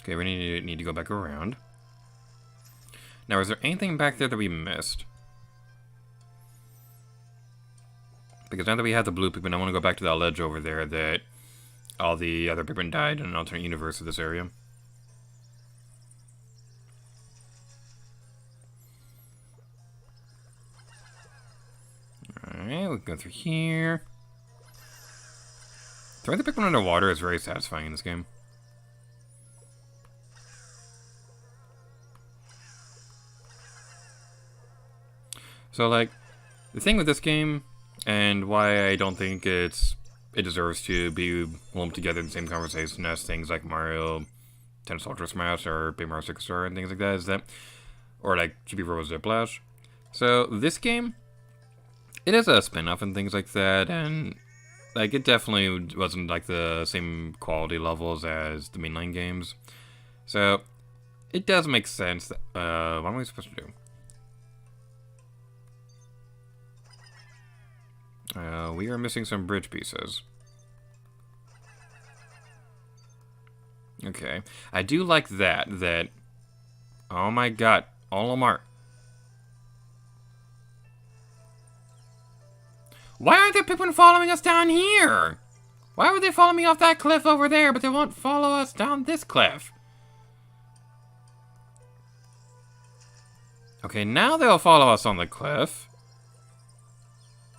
Okay, we need to go back around. Now, is there anything back there that we missed? Because now that we have the blue Pikmin, I want to go back to that ledge over there that all the other Pikmin died in an alternate universe of this area. Alright, we can go through here. Throwing the Pikmin underwater is very satisfying in this game. So, like, the thing with this game, and why I don't think it deserves to be lumped together in the same conversation as things like Mario Tennis Ultra Smash or Paper Mario Superstar and things like that, is that, or like GB Robo Ziplash. So, this game, it is a spin-off and things like that, and like it definitely wasn't like the same quality levels as the mainline games. So, it does make sense that, what am I supposed to do? We are missing some bridge pieces. Okay. I do like that. Oh my god. Olimar. Why aren't there Pikmin following us down here? Why would they follow me off that cliff over there, but they won't follow us down this cliff? Okay, now they'll follow us on the cliff.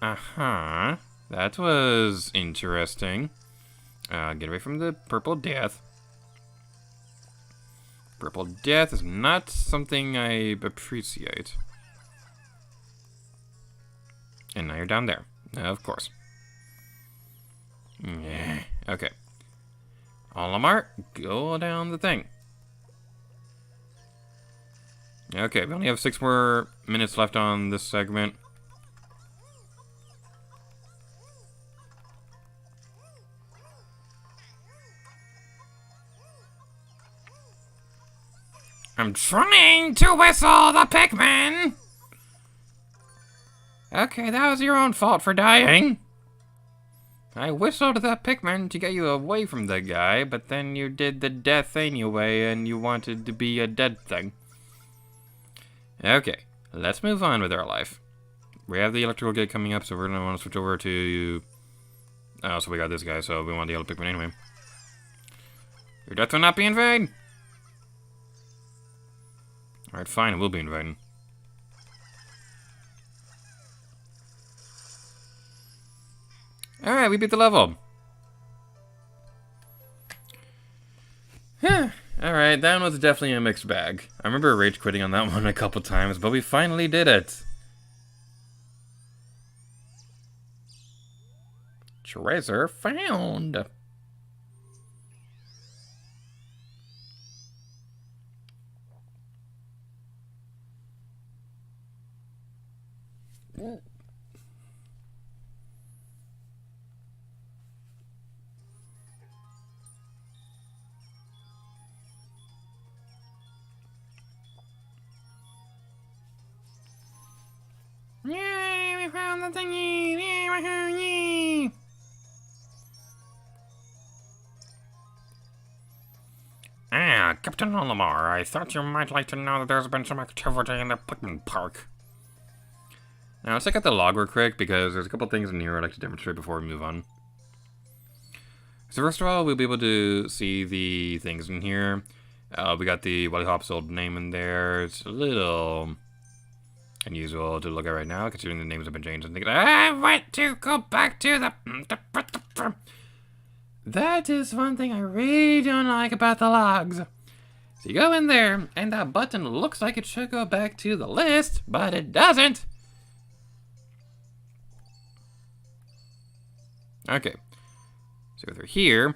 Uh-huh. That was interesting. Get away from the purple death. Purple death is not something I appreciate. And now you're down there. Of course. Yeah. Okay. Olimar, go down the thing. Okay, we only have 6 more minutes left on this segment. I'm trying to whistle the Pikmin! Okay, that was your own fault for dying. I whistled the Pikmin to get you away from the guy, but then you did the death anyway, and you wanted to be a dead thing. Okay, let's move on with our life. We have the electrical gate coming up, so we're gonna want to switch over to... Oh, so we got this guy, so we want the yellow Pikmin anyway. Your death will not be in vain! Alright, fine, it will be in vain. Alright, we beat the level. Alright, that one was definitely a mixed bag. I remember rage quitting on that one a couple times, but we finally did it. Treasure found. Yay, we found the thingy! Yay, woohoo, yay! Ah, Captain Olimar, I thought you might like to know that there's been some activity in the Pikmin Park. Now, let's check out the log real quick, because there's a couple things in here I'd like to demonstrate before we move on. So first of all, we'll be able to see the things in here. We got the Wally Hop's old name in there. It's a little unusual to look at right now, considering the names have been changed and things. I want to go back to the... That is one thing I really don't like about the logs. So you go in there, and that button looks like it should go back to the list, but it doesn't. Okay. So through here.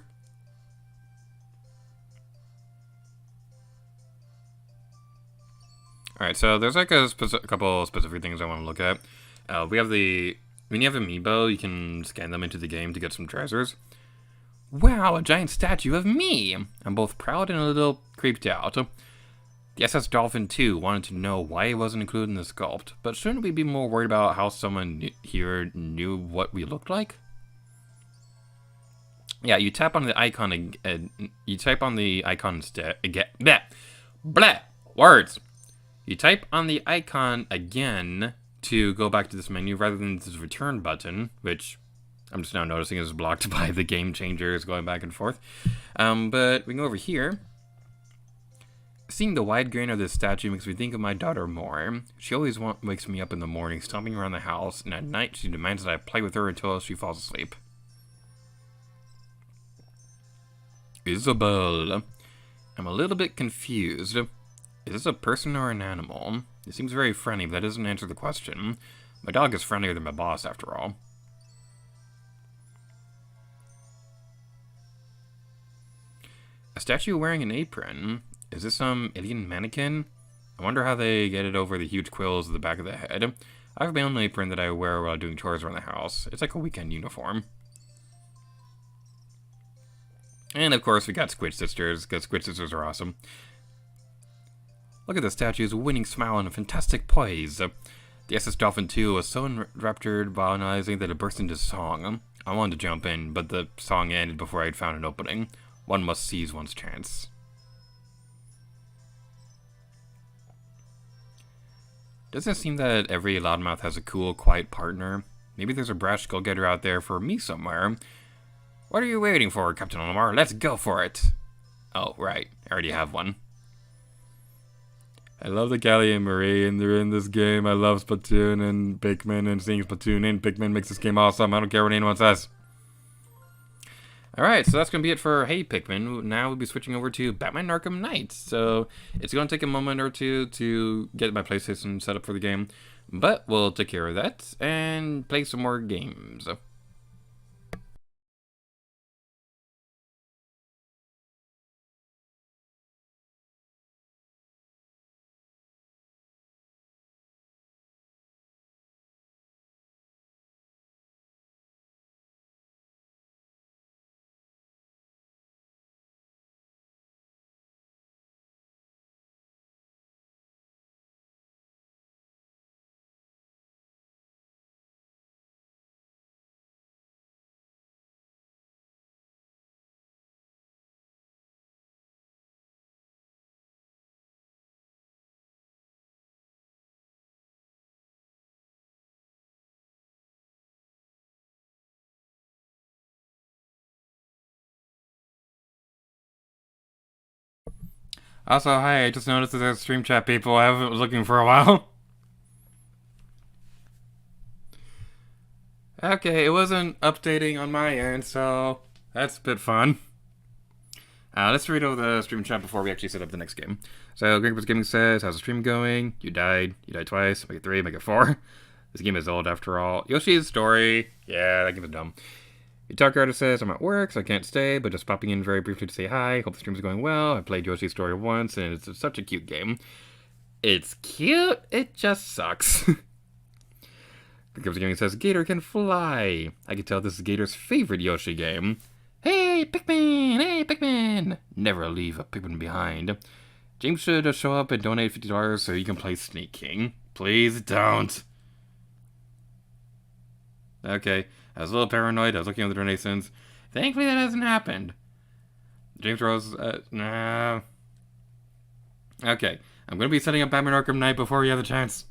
Alright, so there's like a couple specific things I want to look at. When you have Amiibo, you can scan them into the game to get some treasures. Wow, a giant statue of me! I'm both proud and a little creeped out. The SS Dolphin, too, wanted to know why it wasn't included in the sculpt, but shouldn't we be more worried about how someone here knew what we looked like? Yeah, you tap on the icon you type on the icon instead again. Bleh, words. You type on the icon again to go back to this menu rather than this return button, which I'm just now noticing is blocked by the game changers going back and forth. But we can go over here. Seeing the wide grin of this statue makes me think of my daughter more. She always wakes me up in the morning, stomping around the house, and at night she demands that I play with her until she falls asleep. Isabel. I'm a little bit confused. Is this a person or an animal? It seems very friendly, but that doesn't answer the question. My dog is friendlier than my boss, after all. A statue wearing an apron. Is this some alien mannequin? I wonder how they get it over the huge quills at the back of the head. I have my own apron that I wear while doing chores around the house. It's like a weekend uniform. And of course we got Squid Sisters, because Squid Sisters are awesome. Look at the statue's winning smile and a fantastic poise. The SS Dolphin 2 was so enraptured by analyzing that it burst into song. I wanted to jump in, but the song ended before I had found an opening. One must seize one's chance. Doesn't it seem that every loudmouth has a cool, quiet partner? Maybe there's a brash go-getter out there for me somewhere. What are you waiting for, Captain Olimar? Let's go for it! Oh, right. I already have one. I love the Callie and Marie, and they're in this game. I love Splatoon and Pikmin, and seeing Splatoon and Pikmin makes this game awesome. I don't care what anyone says. Alright, so that's going to be it for Hey Pikmin. Now we'll be switching over to Batman Arkham Knight. So it's going to take a moment or two to get my PlayStation set up for the game. But we'll take care of that and play some more games. Also, hi, I just noticed that there's stream chat people I haven't been looking for a while. Okay, it wasn't updating on my end, so that's a bit fun. Let's read over the stream chat before we actually set up the next game. So, Greg Gaming says, how's the stream going? You died twice, make it 3, make it 4. This game is old after all. Yoshi's Story, yeah, that game is dumb. Guitar Artist says, I'm at work, so I can't stay, but just popping in very briefly to say hi. Hope the stream is going well. I played Yoshi's Story once, and it's such a cute game. It's cute, it just sucks. The Gaming says, Gator can fly. I can tell this is Gator's favorite Yoshi game. Hey, Pikmin! Never leave a Pikmin behind. James should show up and donate $50 so you can play Snake King. Please don't. Okay, I was a little paranoid. I was looking at the donations. Thankfully, that hasn't happened. James Rose, nah. Okay, I'm going to be setting up Batman Arkham Knight before we have a chance.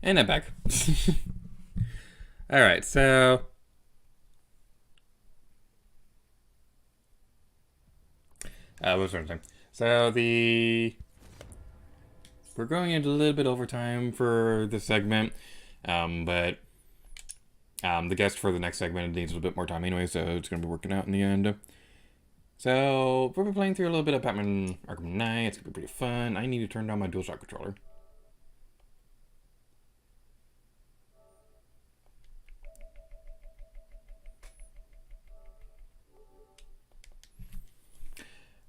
And I'm back. Alright, so... what was I saying? So we're going into a little bit overtime for this segment, but the guest for the next segment needs a little bit more time anyway, so it's going to be working out in the end. So, we'll be playing through a little bit of Batman Arkham Knight. It's going to be pretty fun. I need to turn down my DualShock controller.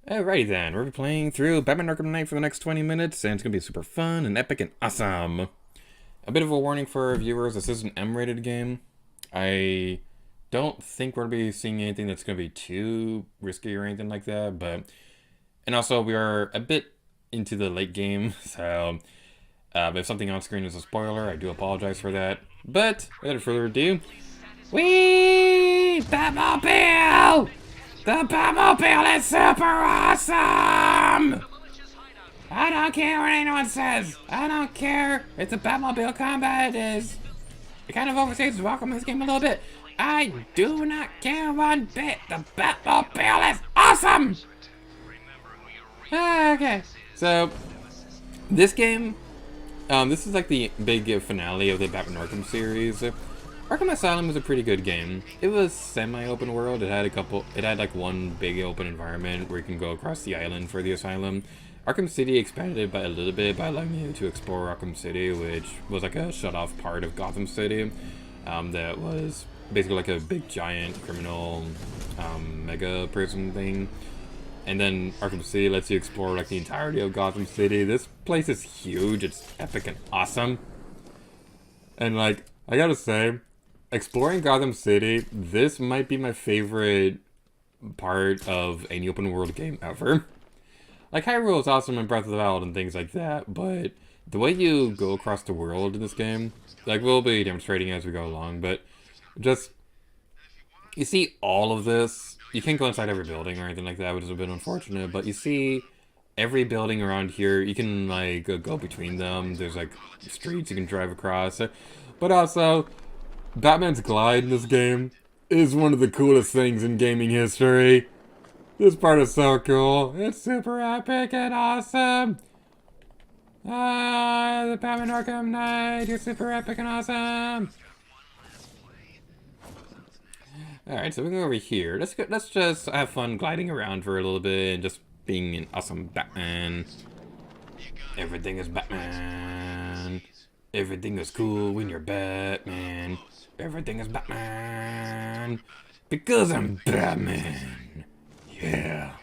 Alrighty then, we're playing through Batman Arkham Knight for the next 20 minutes, and it's going to be super fun and epic and awesome. A bit of a warning for our viewers, this is an M-rated game. I don't think we're going to be seeing anything that's going to be too risky or anything like that, but... And also, we are a bit into the late game, so... if something on screen is a spoiler, I do apologize for that. But, without further ado... Whee! Batmobile! The Batmobile is super awesome! I don't care what anyone says. I don't care if the Batmobile combat is... It kind of overstates the welcome in this game a little bit. I do not care one bit. The Batmobile is awesome! Okay. So, this game... this is like the big finale of the Batman Arkham series. Arkham Asylum was a pretty good game. It was semi-open world. It had like one big open environment where you can go across the island for the asylum. Arkham City expanded by a little bit by allowing you to explore Arkham City, which was like a shut-off part of Gotham City. That was basically like a big giant criminal mega prison thing. And then Arkham City lets you explore like the entirety of Gotham City. This place is huge. It's epic and awesome. And like, I gotta say, exploring Gotham City, this might be my favorite part of any open world game ever. Like, Hyrule is awesome in Breath of the Wild and things like that, but the way you go across the world in this game, like, we'll be demonstrating as we go along, but just, you see all of this. You can't go inside every building or anything like that, which is a bit unfortunate, but you see every building around here. You can, like, go between them. There's, like, streets you can drive across. But also, Batman's glide in this game is one of the coolest things in gaming history. This part is so cool. It's super epic and awesome. The Batman Arkham Knight, you're super epic and awesome. Alright, so we go over here. Let's just have fun gliding around for a little bit and just being an awesome Batman. Everything is Batman. Everything is cool when you're Batman. Everything is Batman. Because I'm Batman. Yeah.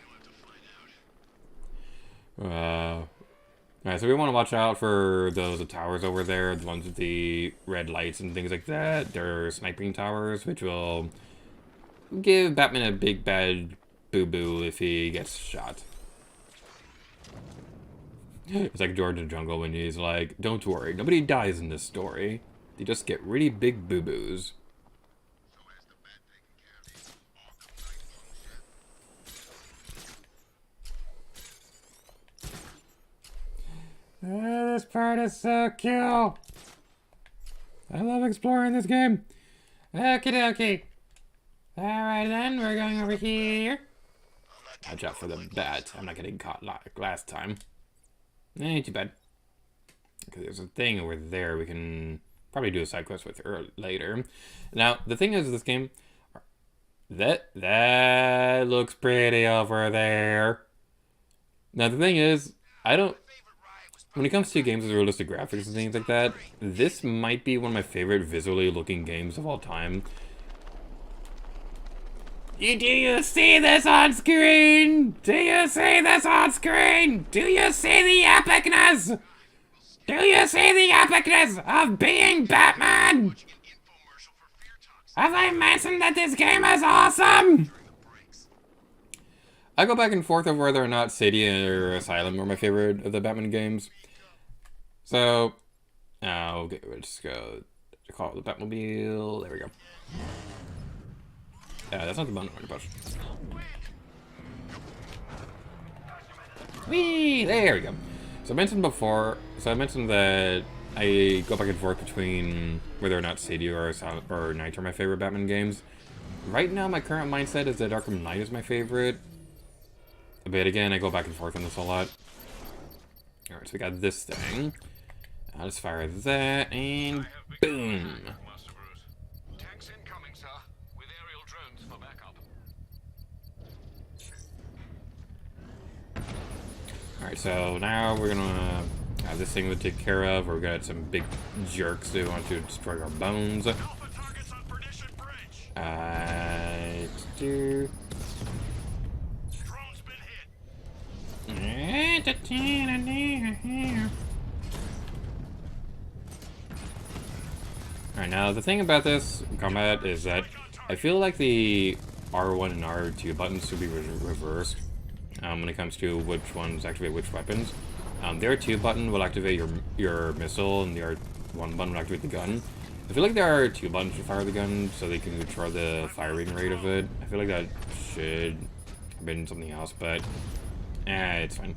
Alright, so we want to watch out for those towers over there, the ones with the red lights and things like that. They're sniping towers, which will give Batman a big bad boo-boo if he gets shot. It's like George in the Jungle when he's like, don't worry, nobody dies in this story. They just get really big boo-boos. This part is so cool. I love exploring this game. Okie dokie. Alright then, we're going over here. Watch out for the bat. I'm not getting caught like last time. Ain't too bad. Okay, there's a thing over there we can probably do a side quest with later. Now, the thing is, this game, that looks pretty over there. Now, the thing is, when it comes to games with realistic graphics and things like that, this might be one of my favorite visually looking games of all time. Do you see this on screen? Do you see this on screen? Do you see the epicness? Do you see the epicness of being Batman? Have I mentioned that this game is awesome? I go back and forth over whether or not City or Asylum are my favorite of the Batman games. So, okay, we'll just go call it the Batmobile. There we go. That's not the button on the push. Whee! There we go. So I mentioned before, I mentioned that I go back and forth between whether or not City or Night are my favorite Batman games. Right now, my current mindset is that Arkham Knight is my favorite. But again, I go back and forth on this a lot. Alright, so we got this thing. I'll just fire that, and boom! Tanks incoming, sir, with aerial drones for backup. Alright, so now we're gonna have this thing to take care of. We've got some big jerks who want to destroy our bones. Alpha targets on Perdition Bridge. Do. Drone's been hit. Alright, now the thing about this combat is that I feel like the R1 and R2 buttons should be reversed when it comes to which ones activate which weapons. The R2 button will activate your missile, and the R1 button will activate the gun. I feel like the R2 button should fire the gun so they can control the firing rate of it. I feel like that should have been something else, but it's fine.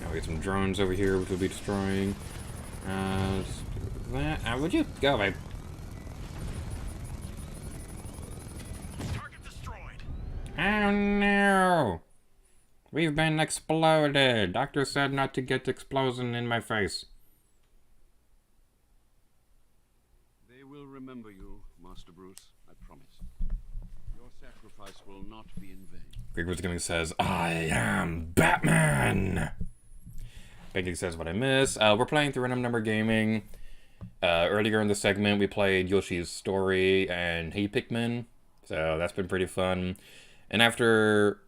Now we get some drones over here, which we'll be destroying. Let's do that. Would you go away? Target destroyed. Oh no! We've been exploded. Doctor said not to get explosion in my face. They will remember you, Master Bruce, I promise. Your sacrifice will not be in vain. Greg Giving says, I am Batman! Banking says what I miss. We're playing through Random Number Gaming. Earlier in the segment, we played Yoshi's Story and Hey Pikmin. So that's been pretty fun. And after...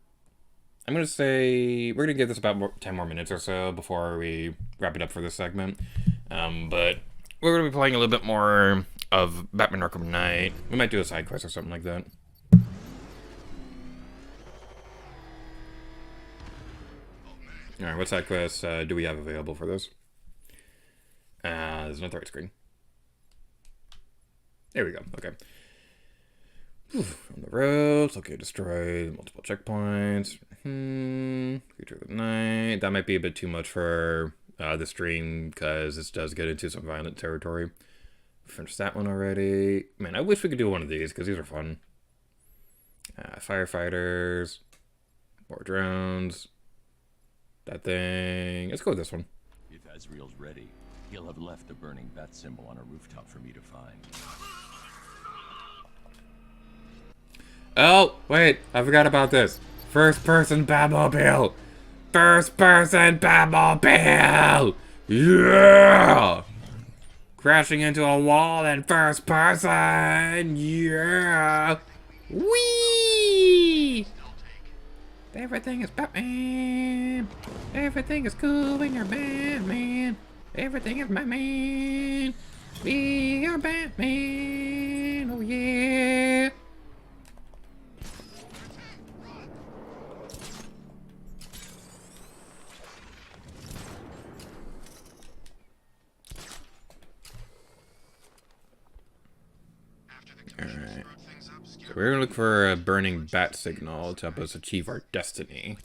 I'm going to say we're going to give this about 10 more minutes or so before we wrap it up for this segment. But we're going to be playing a little bit more of Batman Arkham Knight. We might do a side quest or something like that. Alright, what side quests do we have available for this? There's not the right screen. There we go, okay. On the roads, okay, destroy multiple checkpoints. Creature of the night. That might be a bit too much for the stream, because this does get into some violent territory. Finished that one already. Man, I wish we could do one of these, because these are fun. Firefighters. More drones. That thing. Let's go with this one. If Azrael's ready, he'll have left the burning bat symbol on a rooftop for me to find. Oh, wait, I forgot about this. First person Batmobile! First person Batmobile! Yeah! Crashing into a wall in first person! Yeah! Whee! Everything is Batman! Everything is cool when you're Batman! Everything is Batman! We are Batman! Oh yeah! Alright. So we're gonna look for a burning bat signal to help us achieve our destiny.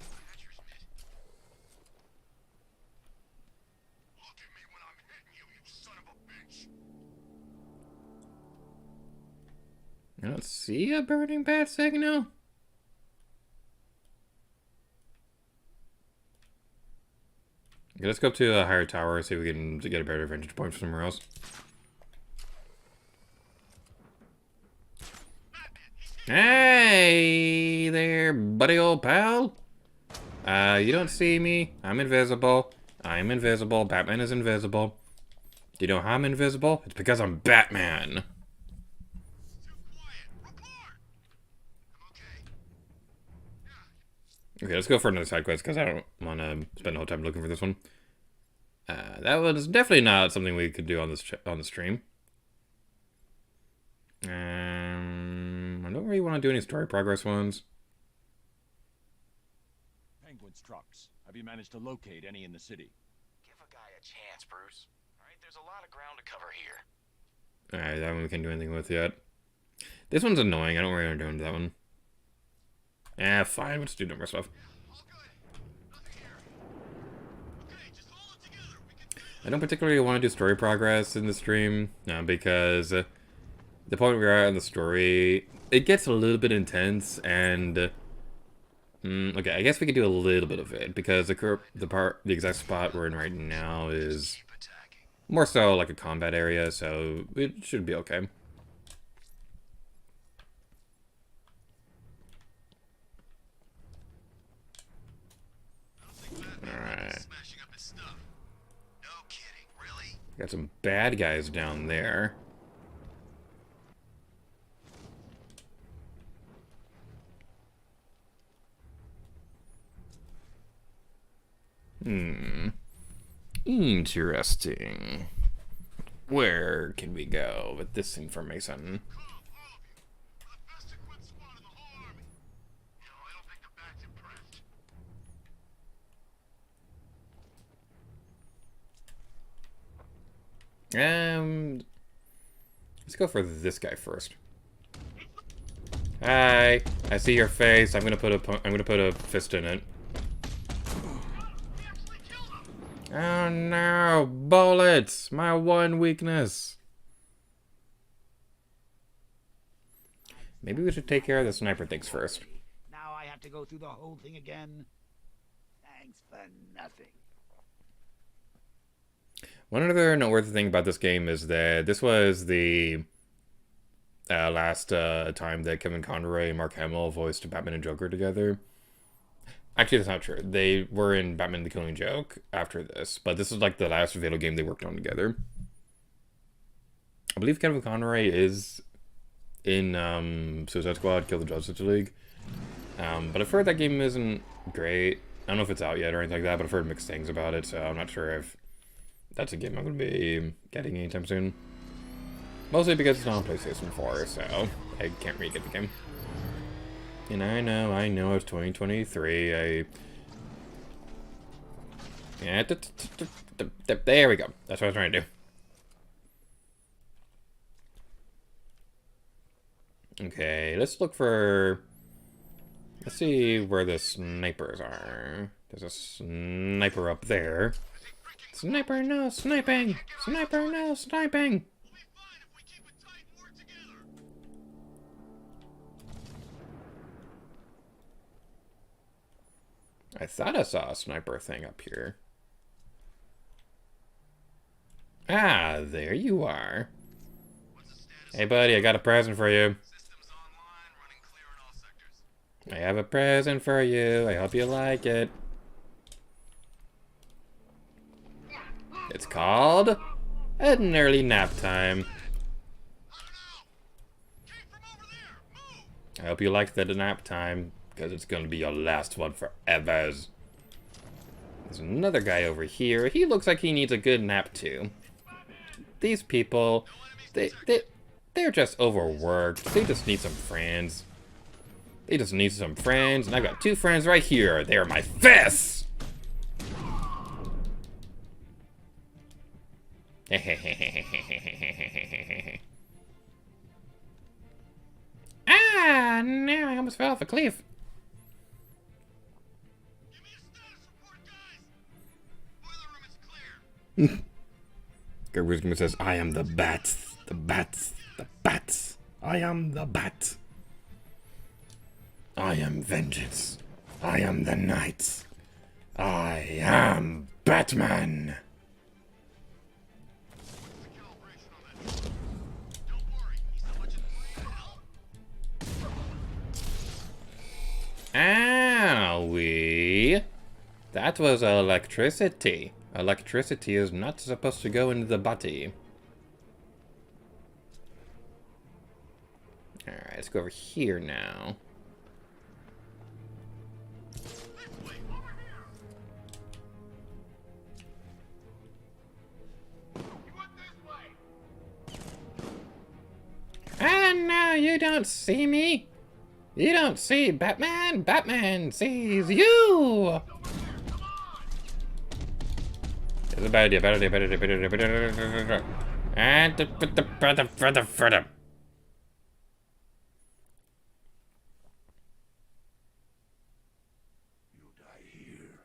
Look at me when I'm hitting you, you son of a bitch. I don't see a burning bat signal. Okay, let's go up to a higher tower and see if we can get a better vantage point from somewhere else. Hey there, buddy old pal. You don't see me. I'm invisible. I'm invisible. Batman is invisible. Do you know how I'm invisible? It's because I'm Batman. Too quiet. Report. I'm okay. Okay, let's go for another side quest because I don't want to spend the whole time looking for this one. That was definitely not something we could do on this the stream. I don't really want to do any story progress ones. Penguin's trucks. Have you managed to locate any in the city? Give a guy a chance, Bruce. All right, there's a lot of ground to cover here. Alright, that one we can't do anything with yet. This one's annoying. I don't really want to do into that one. Fine. Let's do number stuff. All good. Nothing here. I don't particularly want to do story progress in the stream, because the point we are in the story, it gets a little bit intense, and okay, I guess we could do a little bit of it because the exact spot we're in right now is more so like a combat area, so it should be okay. Alright. Got some bad guys down there. Interesting. Where can we go with this information? Let's go for this guy first. Hi, I see your face. I'm gonna put a fist in it. Oh no, bullets! My one weakness. Maybe we should take care of the sniper things first. Now I have to go through the whole thing again. Thanks for nothing. One other noteworthy thing about this game is that this was the last time that Kevin Conroy and Mark Hamill voiced Batman and Joker together. Actually, that's not true. They were in Batman the Killing Joke after this, but this is like the last video game they worked on together. I believe Kevin Conroy is in Suicide Squad, Kill the Justice League. But I've heard that game isn't great. I don't know if it's out yet or anything like that, but I've heard mixed things about it, so I'm not sure if that's a game I'm going to be getting anytime soon. Mostly because it's not on PlayStation 4, so I can't really get the game. And I know, it's 2023, yeah, there we go. That's what I was trying to do. Okay, let's see where the snipers are. There's a sniper up there. Sniper, no sniping! Sniper, no sniping! I thought I saw a sniper thing up here. Ah, there you are. Hey buddy, I got a present for you. I have a present for you. I hope you like it. It's called an early nap time. I hope you like the nap time, because it's going to be your last one forever. There's another guy over here. He looks like he needs a good nap too. These people, they're just overworked. They just need some friends. They just need some friends, and I've got two friends right here. They are my fists! Ah, no, I almost fell off a cliff. Give me a status report, guys. Boiler room is clear. Garuskman says, I am the bat. The bat. The bat. I am the bat. I am vengeance. I am the night. I am Batman. Don't worry, he's so much in the Owie. That was electricity. Electricity is not supposed to go into the body. Alright, let's go over here now. Ah, no, you don't see me. You don't see Batman. Batman sees you. It's a bad idea, bad idea, bad idea, bad idea, bad idea. And You die here,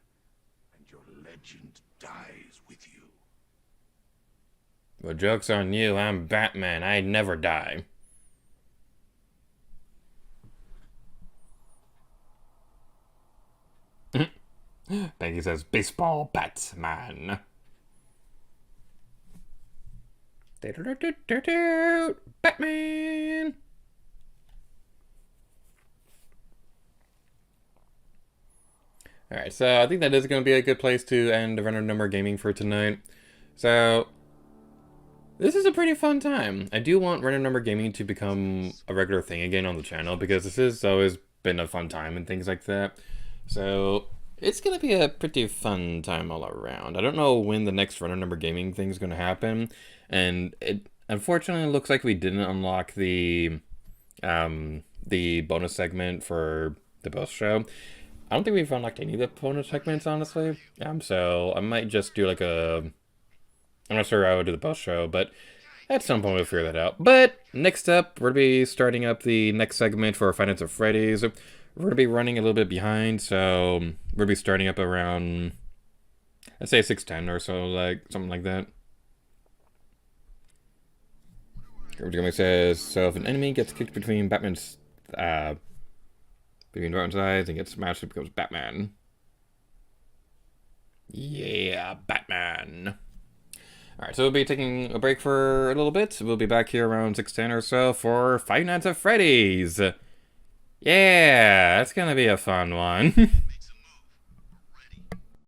and your legend dies with you. Well, joke's on you, I'm Batman. I never die. Peggy says, baseball Batman. Batman! Alright, so I think that is going to be a good place to end Random Number Gaming for tonight. So, this is a pretty fun time. I do want Random Number Gaming to become a regular thing again on the channel, because this has always been a fun time and things like that. So, it's going to be a pretty fun time all around. I don't know when the next Random Number Gaming thing is going to happen, and it unfortunately looks like we didn't unlock the bonus segment for the post show. I don't think we've unlocked any of the bonus segments, honestly. So I might just do like I'm not sure how I would do the post show, but at some point we'll figure that out. But next up, we're going to be starting up the next segment for Five Nights at Freddy's. We're going to be running a little bit behind, so we're going to be starting up around, I'd say 6:10 or so, like something like that. It says, so if an enemy gets kicked between Batman's eyes and gets smashed, it becomes Batman. Yeah, Batman. Alright, so we'll be taking a break for a little bit. We'll be back here around 6:10 or so for Five Nights at Freddy's. Yeah, that's gonna be a fun one.